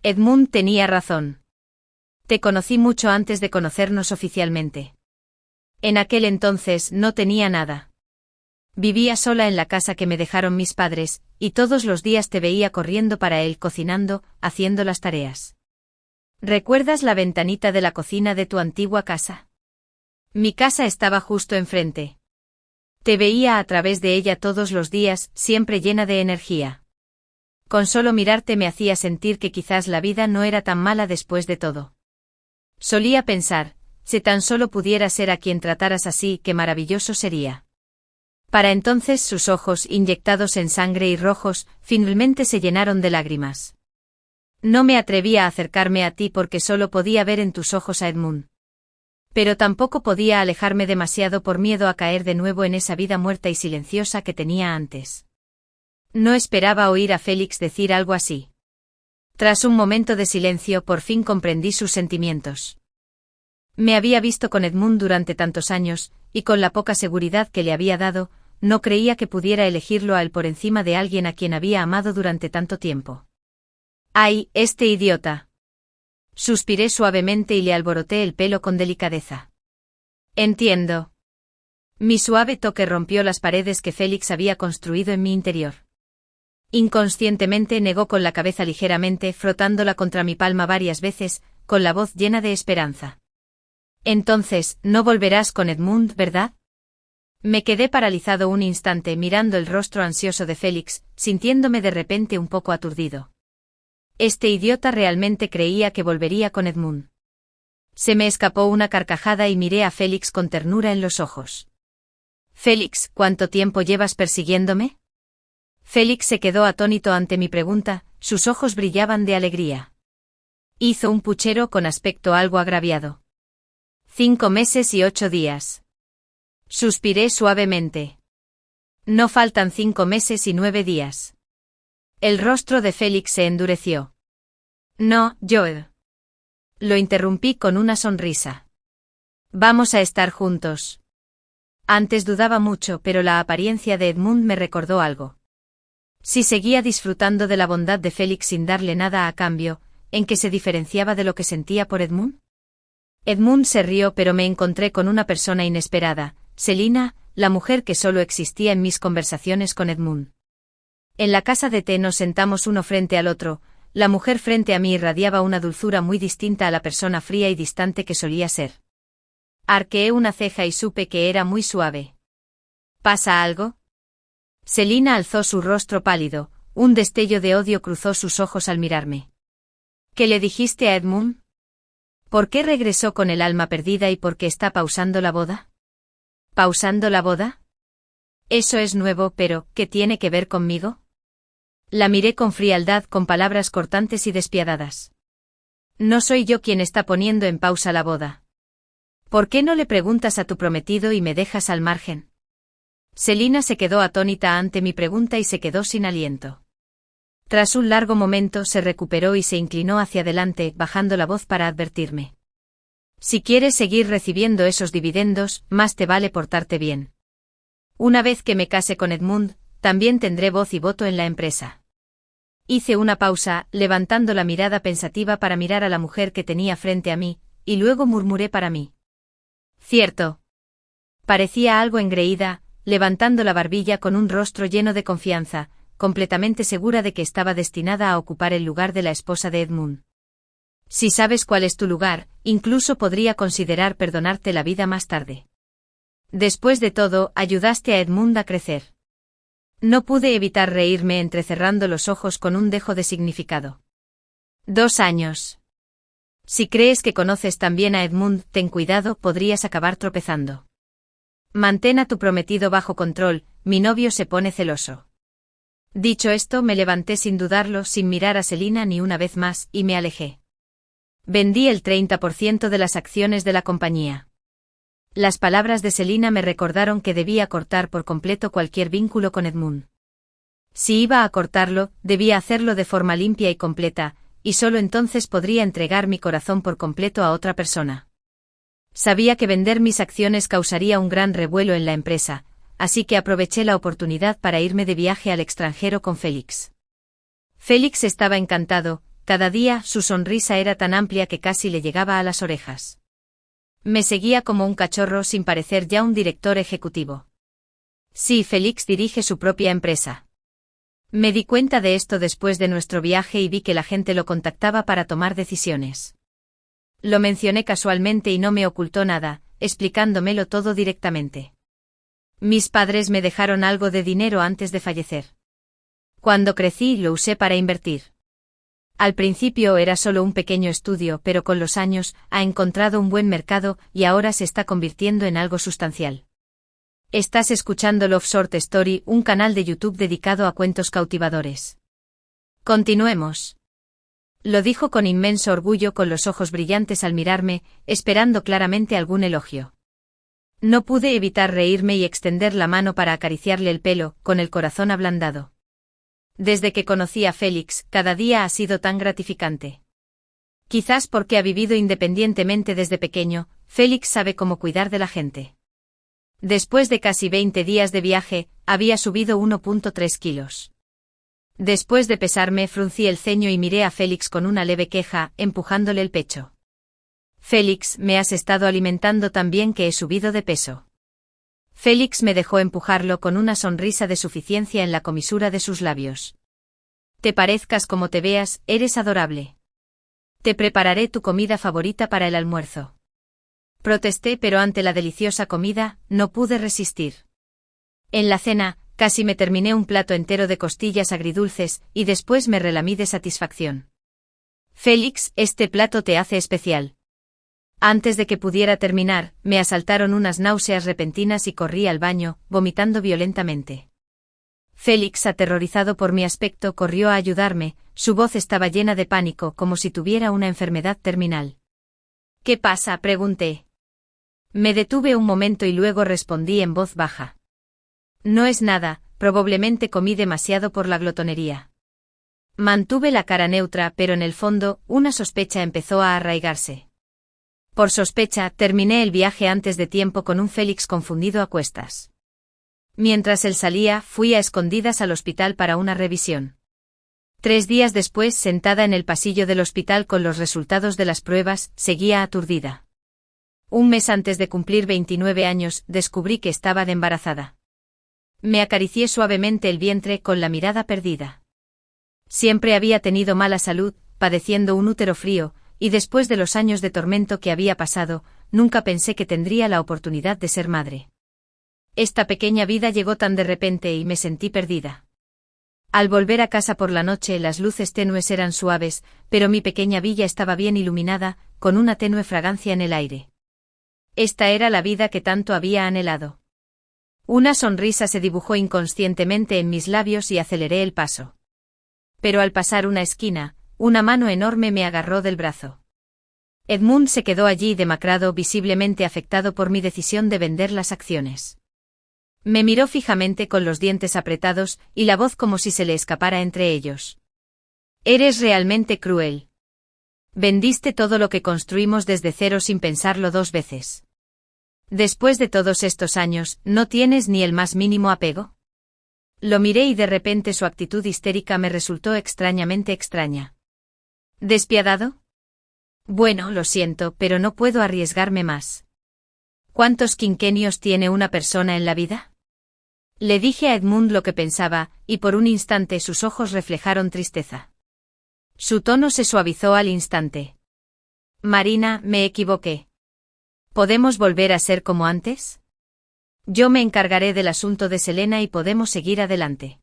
Edmund tenía razón. Te conocí mucho antes de conocernos oficialmente. En aquel entonces no tenía nada. Vivía sola en la casa que me dejaron mis padres, y todos los días te veía corriendo para él, cocinando, haciendo las tareas. ¿Recuerdas la ventanita de la cocina de tu antigua casa? Mi casa estaba justo enfrente. Te veía a través de ella todos los días, siempre llena de energía. Con solo mirarte me hacía sentir que quizás la vida no era tan mala después de todo. Solía pensar, si tan solo pudiera ser a quien trataras así, qué maravilloso sería. Para entonces sus ojos, inyectados en sangre y rojos, finalmente se llenaron de lágrimas. No me atrevía a acercarme a ti porque solo podía ver en tus ojos a Edmund. Pero tampoco podía alejarme demasiado por miedo a caer de nuevo en esa vida muerta y silenciosa que tenía antes. No esperaba oír a Félix decir algo así. Tras un momento de silencio, por fin comprendí sus sentimientos. Me había visto con Edmund durante tantos años, y con la poca seguridad que le había dado, no creía que pudiera elegirlo a él por encima de alguien a quien había amado durante tanto tiempo. ¡Ay, este idiota! Suspiré suavemente y le alboroté el pelo con delicadeza. Entiendo. Mi suave toque rompió las paredes que Félix había construido en mi interior. Inconscientemente negó con la cabeza ligeramente, frotándola contra mi palma varias veces, con la voz llena de esperanza. Entonces, no volverás con Edmund, ¿verdad? Me quedé paralizado un instante mirando el rostro ansioso de Félix, sintiéndome de repente un poco aturdido. Este idiota realmente creía que volvería con Edmund. Se me escapó una carcajada y miré a Félix con ternura en los ojos. Félix, ¿cuánto tiempo llevas persiguiéndome? Félix se quedó atónito ante mi pregunta, sus ojos brillaban de alegría. Hizo un puchero con aspecto algo agraviado. 5 meses y 8 días. Suspiré suavemente. No faltan 5 meses y 9 días. El rostro de Félix se endureció. No, Joel. Lo interrumpí con una sonrisa. Vamos a estar juntos. Antes dudaba mucho, pero la apariencia de Edmund me recordó algo. Si seguía disfrutando de la bondad de Félix sin darle nada a cambio, ¿en qué se diferenciaba de lo que sentía por Edmund? Edmund se rió, pero me encontré con una persona inesperada, Selina, la mujer que solo existía en mis conversaciones con Edmund. En la casa de té nos sentamos uno frente al otro, la mujer frente a mí irradiaba una dulzura muy distinta a la persona fría y distante que solía ser. Arqueé una ceja y supe que era muy suave. ¿Pasa algo? Selina alzó su rostro pálido, un destello de odio cruzó sus ojos al mirarme. ¿Qué le dijiste a Edmund? ¿Por qué regresó con el alma perdida y por qué está pausando la boda? ¿Pausando la boda? Eso es nuevo, pero ¿qué tiene que ver conmigo? La miré con frialdad, con palabras cortantes y despiadadas. No soy yo quien está poniendo en pausa la boda. ¿Por qué no le preguntas a tu prometido y me dejas al margen? Selina se quedó atónita ante mi pregunta y se quedó sin aliento. Tras un largo momento se recuperó y se inclinó hacia adelante, bajando la voz para advertirme. Si quieres seguir recibiendo esos dividendos, más te vale portarte bien. Una vez que me case con Edmund, también tendré voz y voto en la empresa. Hice una pausa, levantando la mirada pensativa para mirar a la mujer que tenía frente a mí, y luego murmuré para mí. Cierto. Parecía algo engreída, levantando la barbilla con un rostro lleno de confianza, completamente segura de que estaba destinada a ocupar el lugar de la esposa de Edmund. Si sabes cuál es tu lugar, incluso podría considerar perdonarte la vida más tarde. Después de todo, ayudaste a Edmund a crecer. No pude evitar reírme entrecerrando los ojos con un dejo de significado. 2 años. Si crees que conoces también a Edmund, ten cuidado, podrías acabar tropezando. Mantén a tu prometido bajo control, mi novio se pone celoso. Dicho esto, me levanté sin dudarlo, sin mirar a Selina ni una vez más, y me alejé. Vendí el 30% de las acciones de la compañía. Las palabras de Selina me recordaron que debía cortar por completo cualquier vínculo con Edmund. Si iba a cortarlo, debía hacerlo de forma limpia y completa, y solo entonces podría entregar mi corazón por completo a otra persona. Sabía que vender mis acciones causaría un gran revuelo en la empresa, así que aproveché la oportunidad para irme de viaje al extranjero con Félix. Félix estaba encantado, cada día su sonrisa era tan amplia que casi le llegaba a las orejas. Me seguía como un cachorro sin parecer ya un director ejecutivo. Sí, Félix dirige su propia empresa. Me di cuenta de esto después de nuestro viaje y vi que la gente lo contactaba para tomar decisiones. Lo mencioné casualmente y no me ocultó nada, explicándomelo todo directamente. Mis padres me dejaron algo de dinero antes de fallecer. Cuando crecí lo usé para invertir. Al principio era solo un pequeño estudio, pero con los años ha encontrado un buen mercado y ahora se está convirtiendo en algo sustancial. Estás escuchando Love Short Story, un canal de YouTube dedicado a cuentos cautivadores. Continuemos. Lo dijo con inmenso orgullo, con los ojos brillantes al mirarme, esperando claramente algún elogio. No pude evitar reírme y extender la mano para acariciarle el pelo, con el corazón ablandado. Desde que conocí a Félix, cada día ha sido tan gratificante. Quizás porque ha vivido independientemente desde pequeño, Félix sabe cómo cuidar de la gente. Después de casi 20 días de viaje, había subido 1.3 kilos. Después de pesarme, fruncí el ceño y miré a Félix con una leve queja, empujándole el pecho. Félix, me has estado alimentando tan bien que he subido de peso. Félix me dejó empujarlo con una sonrisa de suficiencia en la comisura de sus labios. Te parezcas como te veas, eres adorable. Te prepararé tu comida favorita para el almuerzo. Protesté, pero ante la deliciosa comida, no pude resistir. En la cena, casi me terminé un plato entero de costillas agridulces, y después me relamí de satisfacción. Félix, este plato te hace especial. Antes de que pudiera terminar, me asaltaron unas náuseas repentinas y corrí al baño, vomitando violentamente. Félix, aterrorizado por mi aspecto, corrió a ayudarme, su voz estaba llena de pánico, como si tuviera una enfermedad terminal. ¿Qué pasa?, pregunté. Me detuve un momento y luego respondí en voz baja. No es nada, probablemente comí demasiado por la glotonería. Mantuve la cara neutra, pero en el fondo, una sospecha empezó a arraigarse. Por sospecha, terminé el viaje antes de tiempo con un Félix confundido a cuestas. Mientras él salía, fui a escondidas al hospital para una revisión. 3 días después, sentada en el pasillo del hospital con los resultados de las pruebas, seguía aturdida. Un mes antes de cumplir 29 años, descubrí que estaba embarazada. Me acaricié suavemente el vientre con la mirada perdida. Siempre había tenido mala salud, padeciendo un útero frío, y después de los años de tormento que había pasado, nunca pensé que tendría la oportunidad de ser madre. Esta pequeña vida llegó tan de repente y me sentí perdida. Al volver a casa por la noche, las luces tenues eran suaves, pero mi pequeña villa estaba bien iluminada, con una tenue fragancia en el aire. Esta era la vida que tanto había anhelado. Una sonrisa se dibujó inconscientemente en mis labios y aceleré el paso. Pero al pasar una esquina, una mano enorme me agarró del brazo. Edmund se quedó allí demacrado, visiblemente afectado por mi decisión de vender las acciones. Me miró fijamente con los dientes apretados y la voz como si se le escapara entre ellos. Eres realmente cruel. Vendiste todo lo que construimos desde cero sin pensarlo 2 veces. Después de todos estos años, ¿no tienes ni el más mínimo apego? Lo miré y de repente su actitud histérica me resultó extrañamente extraña. ¿Despiadado? Bueno, lo siento, pero no puedo arriesgarme más. ¿Cuántos quinquenios tiene una persona en la vida? Le dije a Edmund lo que pensaba, y por un instante sus ojos reflejaron tristeza. Su tono se suavizó al instante. Marina, me equivoqué. ¿Podemos volver a ser como antes? Yo me encargaré del asunto de Selena y podemos seguir adelante.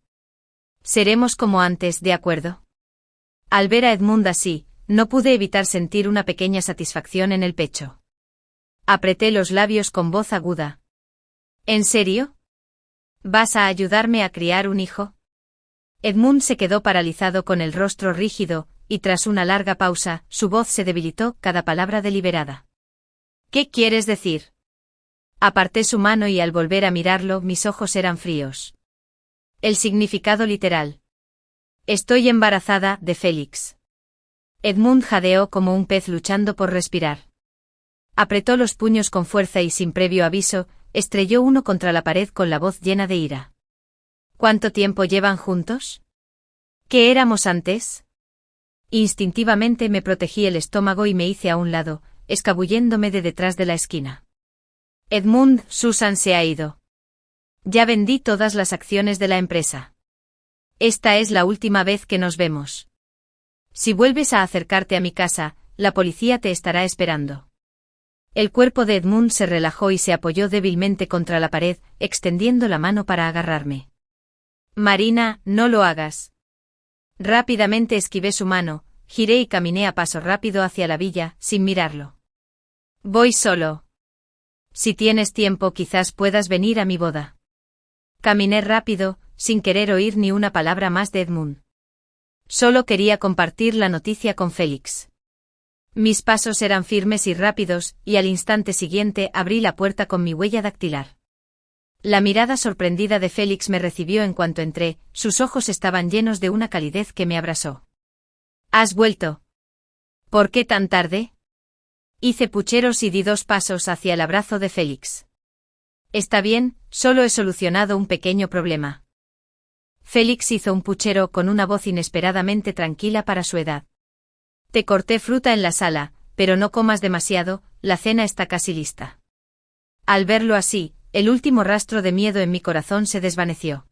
Seremos como antes, ¿de acuerdo? Al ver a Edmund así, no pude evitar sentir una pequeña satisfacción en el pecho. Apreté los labios con voz aguda. ¿En serio? ¿Vas a ayudarme a criar un hijo? Edmund se quedó paralizado con el rostro rígido, y tras una larga pausa, su voz se debilitó, cada palabra deliberada. ¿Qué quieres decir? Aparté su mano y al volver a mirarlo, mis ojos eran fríos. El significado literal. Estoy embarazada de Félix. Edmund jadeó como un pez luchando por respirar. Apretó los puños con fuerza y sin previo aviso, estrelló uno contra la pared con la voz llena de ira. ¿Cuánto tiempo llevan juntos? ¿Qué éramos antes? Instintivamente me protegí el estómago y me hice a un lado, escabulléndome de detrás de la esquina. Edmund, Susan se ha ido. Ya vendí todas las acciones de la empresa. Esta es la última vez que nos vemos. Si vuelves a acercarte a mi casa, la policía te estará esperando. El cuerpo de Edmund se relajó y se apoyó débilmente contra la pared, extendiendo la mano para agarrarme. Marina, no lo hagas. Rápidamente esquivé su mano, giré y caminé a paso rápido hacia la villa, sin mirarlo. Voy solo. Si tienes tiempo quizás puedas venir a mi boda. Caminé rápido, sin querer oír ni una palabra más de Edmund. Solo quería compartir la noticia con Félix. Mis pasos eran firmes y rápidos, y al instante siguiente abrí la puerta con mi huella dactilar. La mirada sorprendida de Félix me recibió en cuanto entré, sus ojos estaban llenos de una calidez que me abrasó. ¿Has vuelto? ¿Por qué tan tarde? Hice pucheros y di 2 pasos hacia el abrazo de Félix. Está bien, solo he solucionado un pequeño problema. Félix hizo un puchero con una voz inesperadamente tranquila para su edad. Te corté fruta en la sala, pero no comas demasiado, la cena está casi lista. Al verlo así, el último rastro de miedo en mi corazón se desvaneció.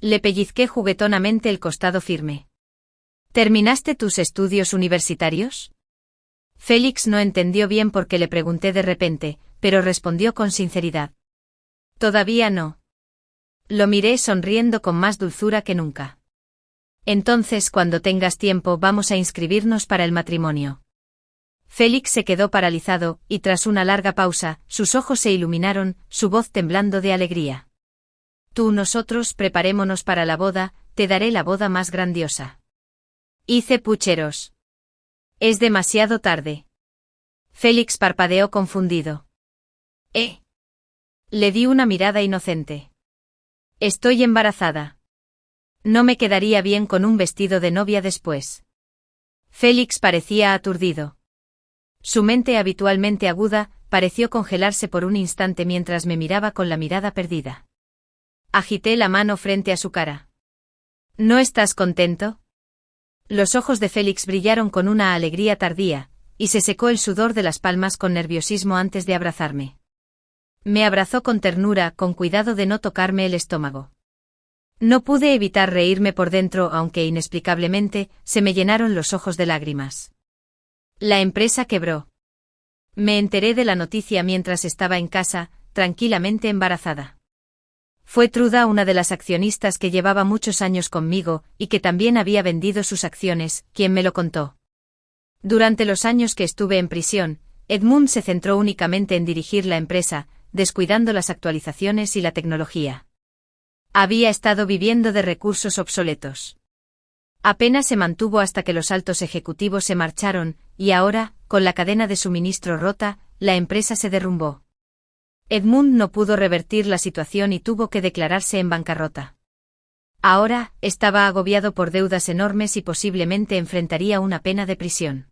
Le pellizqué juguetonamente el costado firme. ¿Terminaste tus estudios universitarios? Félix no entendió bien por qué le pregunté de repente, pero respondió con sinceridad. Todavía no. Lo miré sonriendo con más dulzura que nunca. Entonces, cuando tengas tiempo, vamos a inscribirnos para el matrimonio. Félix se quedó paralizado, y tras una larga pausa, sus ojos se iluminaron, su voz temblando de alegría. Nosotros preparémonos para la boda, te daré la boda más grandiosa. Hice pucheros. Es demasiado tarde. Félix parpadeó confundido. Le di una mirada inocente. Estoy embarazada. No me quedaría bien con un vestido de novia después. Félix parecía aturdido. Su mente habitualmente aguda, pareció congelarse por un instante mientras me miraba con la mirada perdida. Agité la mano frente a su cara. ¿No estás contento? Los ojos de Félix brillaron con una alegría tardía, y se secó el sudor de las palmas con nerviosismo antes de abrazarme. Me abrazó con ternura, con cuidado de no tocarme el estómago. No pude evitar reírme por dentro, aunque inexplicablemente, se me llenaron los ojos de lágrimas. La empresa quebró. Me enteré de la noticia mientras estaba en casa, tranquilamente embarazada. Fue Truda, una de las accionistas que llevaba muchos años conmigo, y que también había vendido sus acciones, quien me lo contó. Durante los años que estuve en prisión, Edmund se centró únicamente en dirigir la empresa, descuidando las actualizaciones y la tecnología. Había estado viviendo de recursos obsoletos. Apenas se mantuvo hasta que los altos ejecutivos se marcharon, y ahora, con la cadena de suministro rota, la empresa se derrumbó. Edmund no pudo revertir la situación y tuvo que declararse en bancarrota. Ahora, estaba agobiado por deudas enormes y posiblemente enfrentaría una pena de prisión.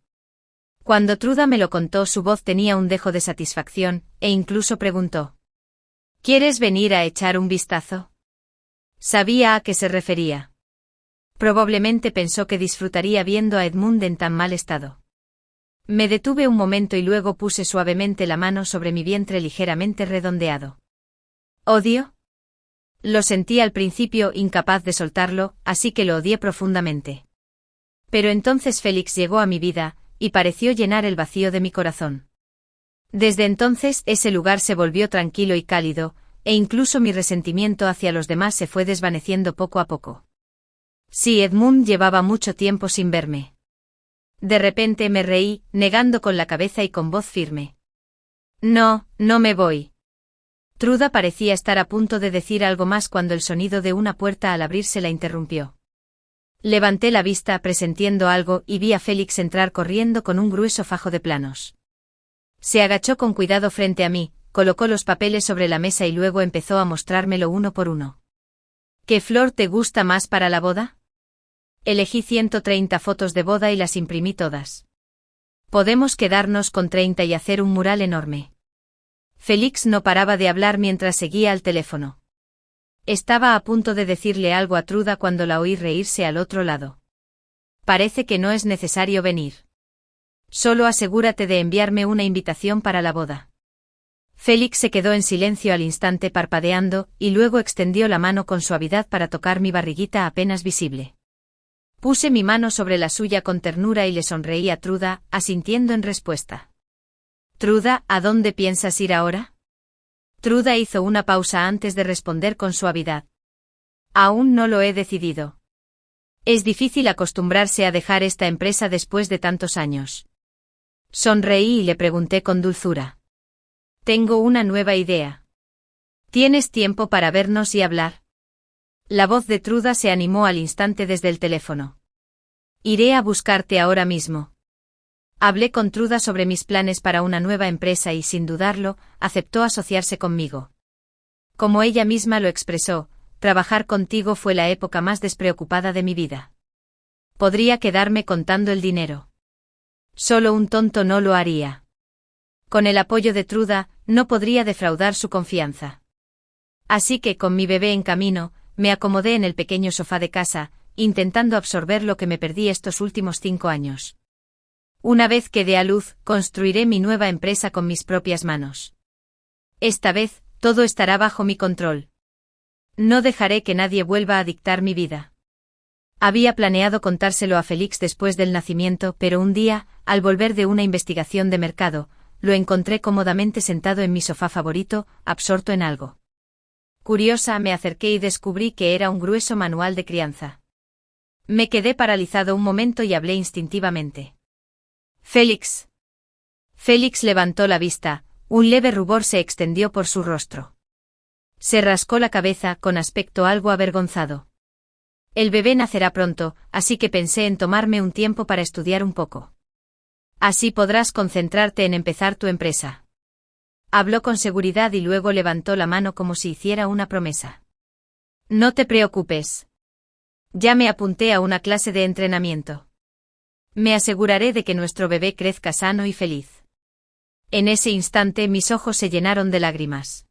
Cuando Truda me lo contó, su voz tenía un dejo de satisfacción, e incluso preguntó: ¿Quieres venir a echar un vistazo? Sabía a qué se refería. Probablemente pensó que disfrutaría viendo a Edmund en tan mal estado. Me detuve un momento y luego puse suavemente la mano sobre mi vientre ligeramente redondeado. ¿Odio? Lo sentí al principio incapaz de soltarlo, así que lo odié profundamente. Pero entonces Félix llegó a mi vida, y pareció llenar el vacío de mi corazón. Desde entonces ese lugar se volvió tranquilo y cálido, e incluso mi resentimiento hacia los demás se fue desvaneciendo poco a poco. Sí, Edmund llevaba mucho tiempo sin verme. De repente me reí, negando con la cabeza y con voz firme. No, no me voy. Truda parecía estar a punto de decir algo más cuando el sonido de una puerta al abrirse la interrumpió. Levanté la vista presintiendo algo y vi a Félix entrar corriendo con un grueso fajo de planos. Se agachó con cuidado frente a mí, colocó los papeles sobre la mesa y luego empezó a mostrármelo uno por uno. ¿Qué flor te gusta más para la boda? Elegí 130 fotos de boda y las imprimí todas. Podemos quedarnos con 30 y hacer un mural enorme. Félix no paraba de hablar mientras seguía al teléfono. Estaba a punto de decirle algo a Truda cuando la oí reírse al otro lado. Parece que no es necesario venir. Solo asegúrate de enviarme una invitación para la boda. Félix se quedó en silencio al instante parpadeando, y luego extendió la mano con suavidad para tocar mi barriguita apenas visible. Puse mi mano sobre la suya con ternura y le sonreí a Truda, asintiendo en respuesta. Truda, ¿a dónde piensas ir ahora? Truda hizo una pausa antes de responder con suavidad. Aún no lo he decidido. Es difícil acostumbrarse a dejar esta empresa después de tantos años. Sonreí y le pregunté con dulzura. Tengo una nueva idea. ¿Tienes tiempo para vernos y hablar? La voz de Truda se animó al instante desde el teléfono. Iré a buscarte ahora mismo. Hablé con Truda sobre mis planes para una nueva empresa y, sin dudarlo, aceptó asociarse conmigo. Como ella misma lo expresó, trabajar contigo fue la época más despreocupada de mi vida. Podría quedarme contando el dinero. Solo un tonto no lo haría. Con el apoyo de Truda, no podría defraudar su confianza. Así que, con mi bebé en camino, me acomodé en el pequeño sofá de casa, intentando absorber lo que me perdí estos últimos 5 años. Una vez que dé a luz, construiré mi nueva empresa con mis propias manos. Esta vez, todo estará bajo mi control. No dejaré que nadie vuelva a dictar mi vida. Había planeado contárselo a Félix después del nacimiento, pero un día, al volver de una investigación de mercado, lo encontré cómodamente sentado en mi sofá favorito, absorto en algo. Curiosa, me acerqué y descubrí que era un grueso manual de crianza. Me quedé paralizado un momento y hablé instintivamente. Félix. Félix levantó la vista, un leve rubor se extendió por su rostro. Se rascó la cabeza con aspecto algo avergonzado. El bebé nacerá pronto, así que pensé en tomarme un tiempo para estudiar un poco. Así podrás concentrarte en empezar tu empresa. Habló con seguridad y luego levantó la mano como si hiciera una promesa. No te preocupes. Ya me apunté a una clase de entrenamiento. Me aseguraré de que nuestro bebé crezca sano y feliz. En ese instante mis ojos se llenaron de lágrimas.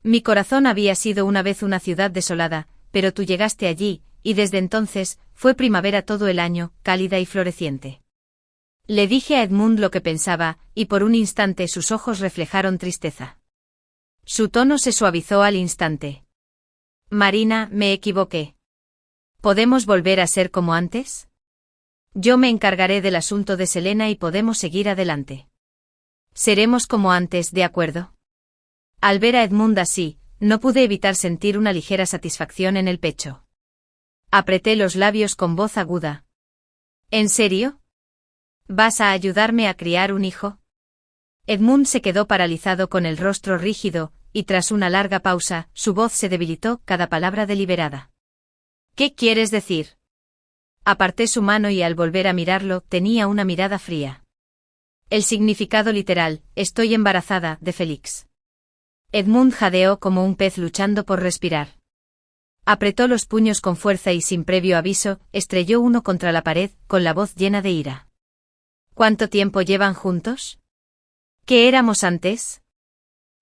Mi corazón había sido una vez una ciudad desolada, pero tú llegaste allí, y desde entonces, fue primavera todo el año, cálida y floreciente. Le dije a Edmund lo que pensaba, y por un instante sus ojos reflejaron tristeza. Su tono se suavizó al instante. Marina, me equivoqué. ¿Podemos volver a ser como antes? Yo me encargaré del asunto de Selena y podemos seguir adelante. Seremos como antes, ¿de acuerdo? Al ver a Edmund así, no pude evitar sentir una ligera satisfacción en el pecho. Apreté los labios con voz aguda. ¿En serio? ¿Vas a ayudarme a criar un hijo? Edmund se quedó paralizado con el rostro rígido, y tras una larga pausa, su voz se debilitó, cada palabra deliberada. ¿Qué quieres decir? Aparté su mano y al volver a mirarlo, tenía una mirada fría. El significado literal, estoy embarazada, de Félix. Edmund jadeó como un pez luchando por respirar. Apretó los puños con fuerza y sin previo aviso, estrelló uno contra la pared, con la voz llena de ira. ¿Cuánto tiempo llevan juntos? ¿Qué éramos antes?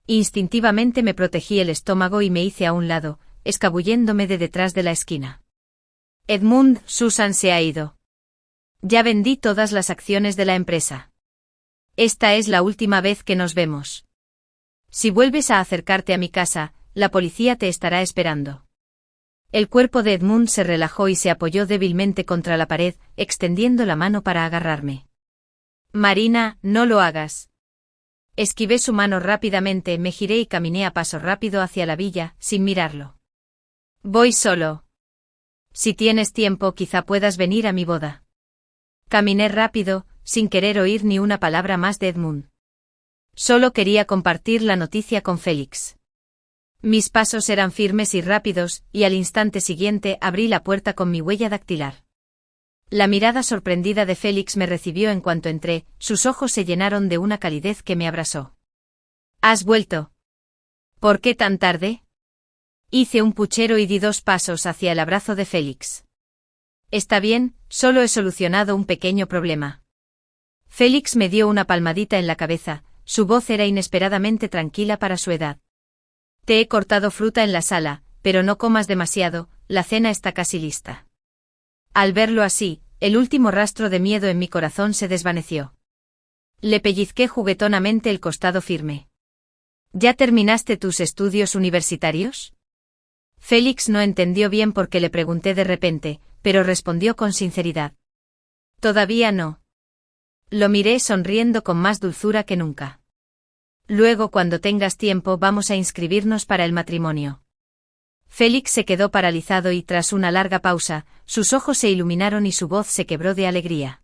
Instintivamente me protegí el estómago y me hice a un lado, escabulléndome de detrás de la esquina. Edmund, Susan se ha ido. Ya vendí todas las acciones de la empresa. Esta es la última vez que nos vemos. Si vuelves a acercarte a mi casa, la policía te estará esperando. El cuerpo de Edmund se relajó y se apoyó débilmente contra la pared, extendiendo la mano para agarrarme. Marina, no lo hagas. Esquivé su mano rápidamente, me giré y caminé a paso rápido hacia la villa, sin mirarlo. Voy solo. Si tienes tiempo, quizá puedas venir a mi boda. Caminé rápido, sin querer oír ni una palabra más de Edmund. Solo quería compartir la noticia con Félix. Mis pasos eran firmes y rápidos, y al instante siguiente abrí la puerta con mi huella dactilar. La mirada sorprendida de Félix me recibió en cuanto entré, sus ojos se llenaron de una calidez que me abrasó. ¿Has vuelto? ¿Por qué tan tarde? Hice un puchero y di 2 pasos hacia el abrazo de Félix. Está bien, solo he solucionado un pequeño problema. Félix me dio una palmadita en la cabeza, su voz era inesperadamente tranquila para su edad. Te he cortado fruta en la sala, pero no comas demasiado, la cena está casi lista. Al verlo así, el último rastro de miedo en mi corazón se desvaneció. Le pellizqué juguetonamente el costado firme. ¿Ya terminaste tus estudios universitarios? Félix no entendió bien por qué le pregunté de repente, pero respondió con sinceridad. Todavía no. Lo miré sonriendo con más dulzura que nunca. Luego, cuando tengas tiempo, vamos a inscribirnos para el matrimonio. Félix se quedó paralizado y tras una larga pausa, sus ojos se iluminaron y su voz se quebró de alegría.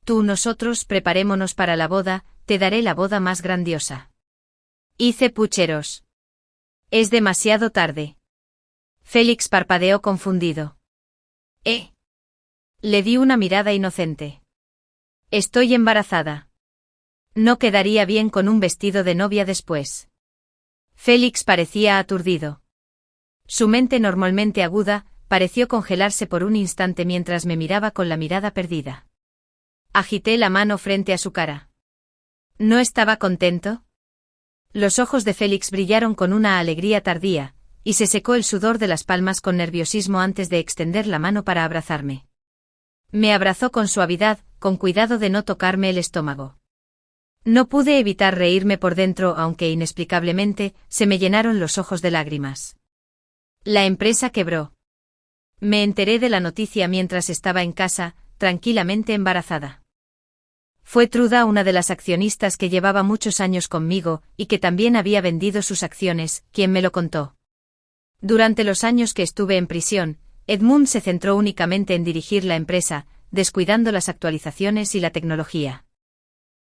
Nosotros preparémonos para la boda, te daré la boda más grandiosa. Hice pucheros. Es demasiado tarde. Félix parpadeó confundido. Le di una mirada inocente. Estoy embarazada. No quedaría bien con un vestido de novia después. Félix parecía aturdido. Su mente normalmente aguda, pareció congelarse por un instante mientras me miraba con la mirada perdida. Agité la mano frente a su cara. ¿No estaba contento? Los ojos de Félix brillaron con una alegría tardía, y se secó el sudor de las palmas con nerviosismo antes de extender la mano para abrazarme. Me abrazó con suavidad, con cuidado de no tocarme el estómago. No pude evitar reírme por dentro, aunque inexplicablemente, se me llenaron los ojos de lágrimas. La empresa quebró. Me enteré de la noticia mientras estaba en casa, tranquilamente embarazada. Fue Truda, una de las accionistas que llevaba muchos años conmigo, y que también había vendido sus acciones, quien me lo contó. Durante los años que estuve en prisión, Edmund se centró únicamente en dirigir la empresa, descuidando las actualizaciones y la tecnología.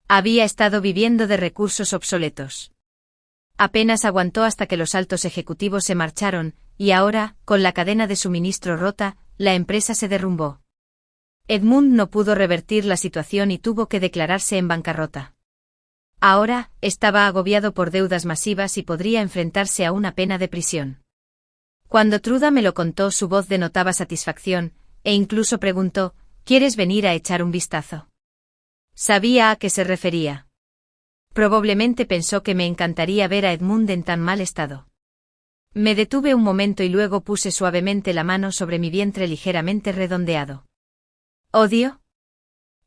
Había estado viviendo de recursos obsoletos. Apenas aguantó hasta que los altos ejecutivos se marcharon, y ahora, con la cadena de suministro rota, la empresa se derrumbó. Edmund no pudo revertir la situación y tuvo que declararse en bancarrota. Ahora, estaba agobiado por deudas masivas y podría enfrentarse a una pena de prisión. Cuando Truda me lo contó, su voz denotaba satisfacción, e incluso preguntó, ¿quieres venir a echar un vistazo? Sabía a qué se refería. Probablemente pensó que me encantaría ver a Edmund en tan mal estado. Me detuve un momento y luego puse suavemente la mano sobre mi vientre ligeramente redondeado. ¿Odio?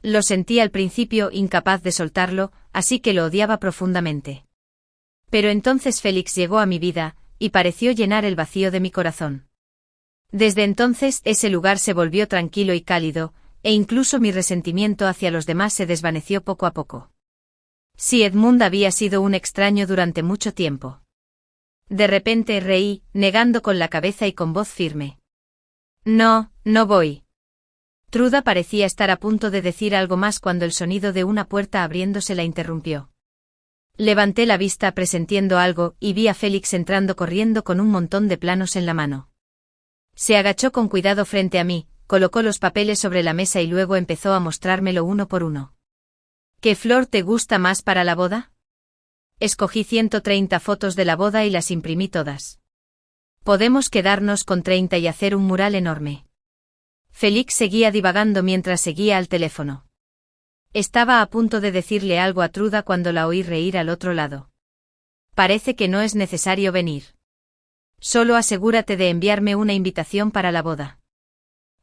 Lo sentí al principio, incapaz de soltarlo, así que lo odiaba profundamente. Pero entonces Félix llegó a mi vida, y pareció llenar el vacío de mi corazón. Desde entonces ese lugar se volvió tranquilo y cálido, e incluso mi resentimiento hacia los demás se desvaneció poco a poco. Sí, Edmund había sido un extraño durante mucho tiempo. De repente reí, negando con la cabeza y con voz firme. No, no voy. Truda parecía estar a punto de decir algo más cuando el sonido de una puerta abriéndose la interrumpió. Levanté la vista presintiendo algo y vi a Félix entrando corriendo con un montón de planos en la mano. Se agachó con cuidado frente a mí, colocó los papeles sobre la mesa y luego empezó a mostrármelo uno por uno. ¿Qué flor te gusta más para la boda? Escogí 130 fotos de la boda y las imprimí todas. Podemos quedarnos con 30 y hacer un mural enorme. Félix seguía divagando mientras seguía al teléfono. Estaba a punto de decirle algo a Truda cuando la oí reír al otro lado. Parece que no es necesario venir. Solo asegúrate de enviarme una invitación para la boda.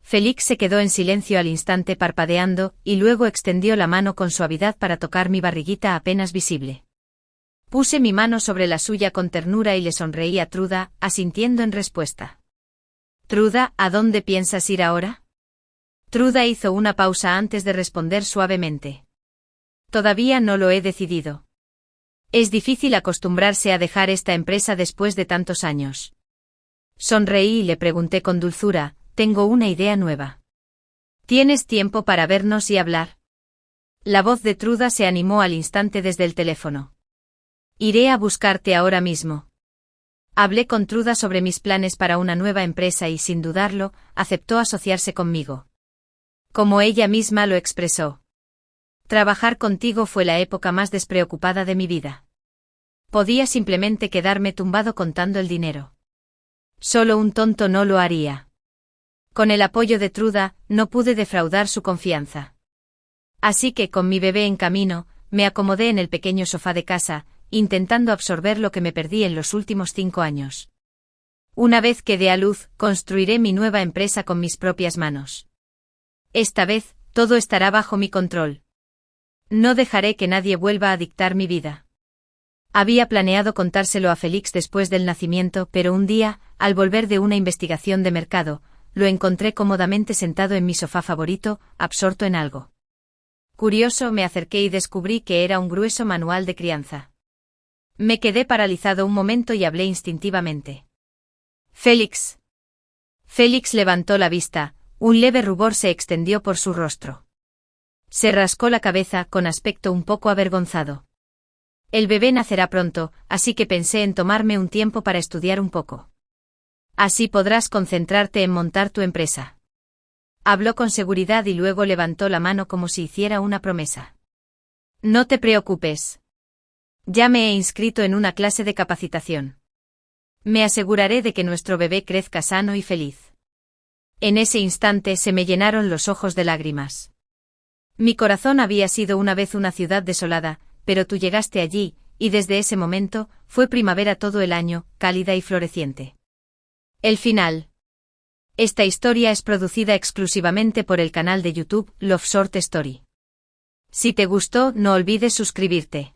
Félix se quedó en silencio al instante parpadeando y luego extendió la mano con suavidad para tocar mi barriguita apenas visible. Puse mi mano sobre la suya con ternura y le sonreí a Truda, asintiendo en respuesta. Truda, ¿a dónde piensas ir ahora? Truda hizo una pausa antes de responder suavemente. Todavía no lo he decidido. Es difícil acostumbrarse a dejar esta empresa después de tantos años. Sonreí y le pregunté con dulzura, tengo una idea nueva. ¿Tienes tiempo para vernos y hablar? La voz de Truda se animó al instante desde el teléfono. Iré a buscarte ahora mismo. Hablé con Truda sobre mis planes para una nueva empresa y sin dudarlo, aceptó asociarse conmigo. Como ella misma lo expresó. Trabajar contigo fue la época más despreocupada de mi vida. Podía simplemente quedarme tumbado contando el dinero. Solo un tonto no lo haría. Con el apoyo de Truda, no pude defraudar su confianza. Así que con mi bebé en camino, me acomodé en el pequeño sofá de casa, intentando absorber lo que me perdí en los últimos 5 años. Una vez que dé a luz, construiré mi nueva empresa con mis propias manos. Esta vez, todo estará bajo mi control. No dejaré que nadie vuelva a dictar mi vida. Había planeado contárselo a Félix después del nacimiento, pero un día, al volver de una investigación de mercado, lo encontré cómodamente sentado en mi sofá favorito, absorto en algo. Curioso, me acerqué y descubrí que era un grueso manual de crianza. Me quedé paralizado un momento y hablé instintivamente. Félix. Félix levantó la vista, un leve rubor se extendió por su rostro. Se rascó la cabeza con aspecto un poco avergonzado. El bebé nacerá pronto, así que pensé en tomarme un tiempo para estudiar un poco. Así podrás concentrarte en montar tu empresa. Habló con seguridad y luego levantó la mano como si hiciera una promesa. No te preocupes. Ya me he inscrito en una clase de capacitación. Me aseguraré de que nuestro bebé crezca sano y feliz. En ese instante se me llenaron los ojos de lágrimas. Mi corazón había sido una vez una ciudad desolada, pero tú llegaste allí, y desde ese momento, fue primavera todo el año, cálida y floreciente. El final. Esta historia es producida exclusivamente por el canal de YouTube Love Short Story. Si te gustó, no olvides suscribirte.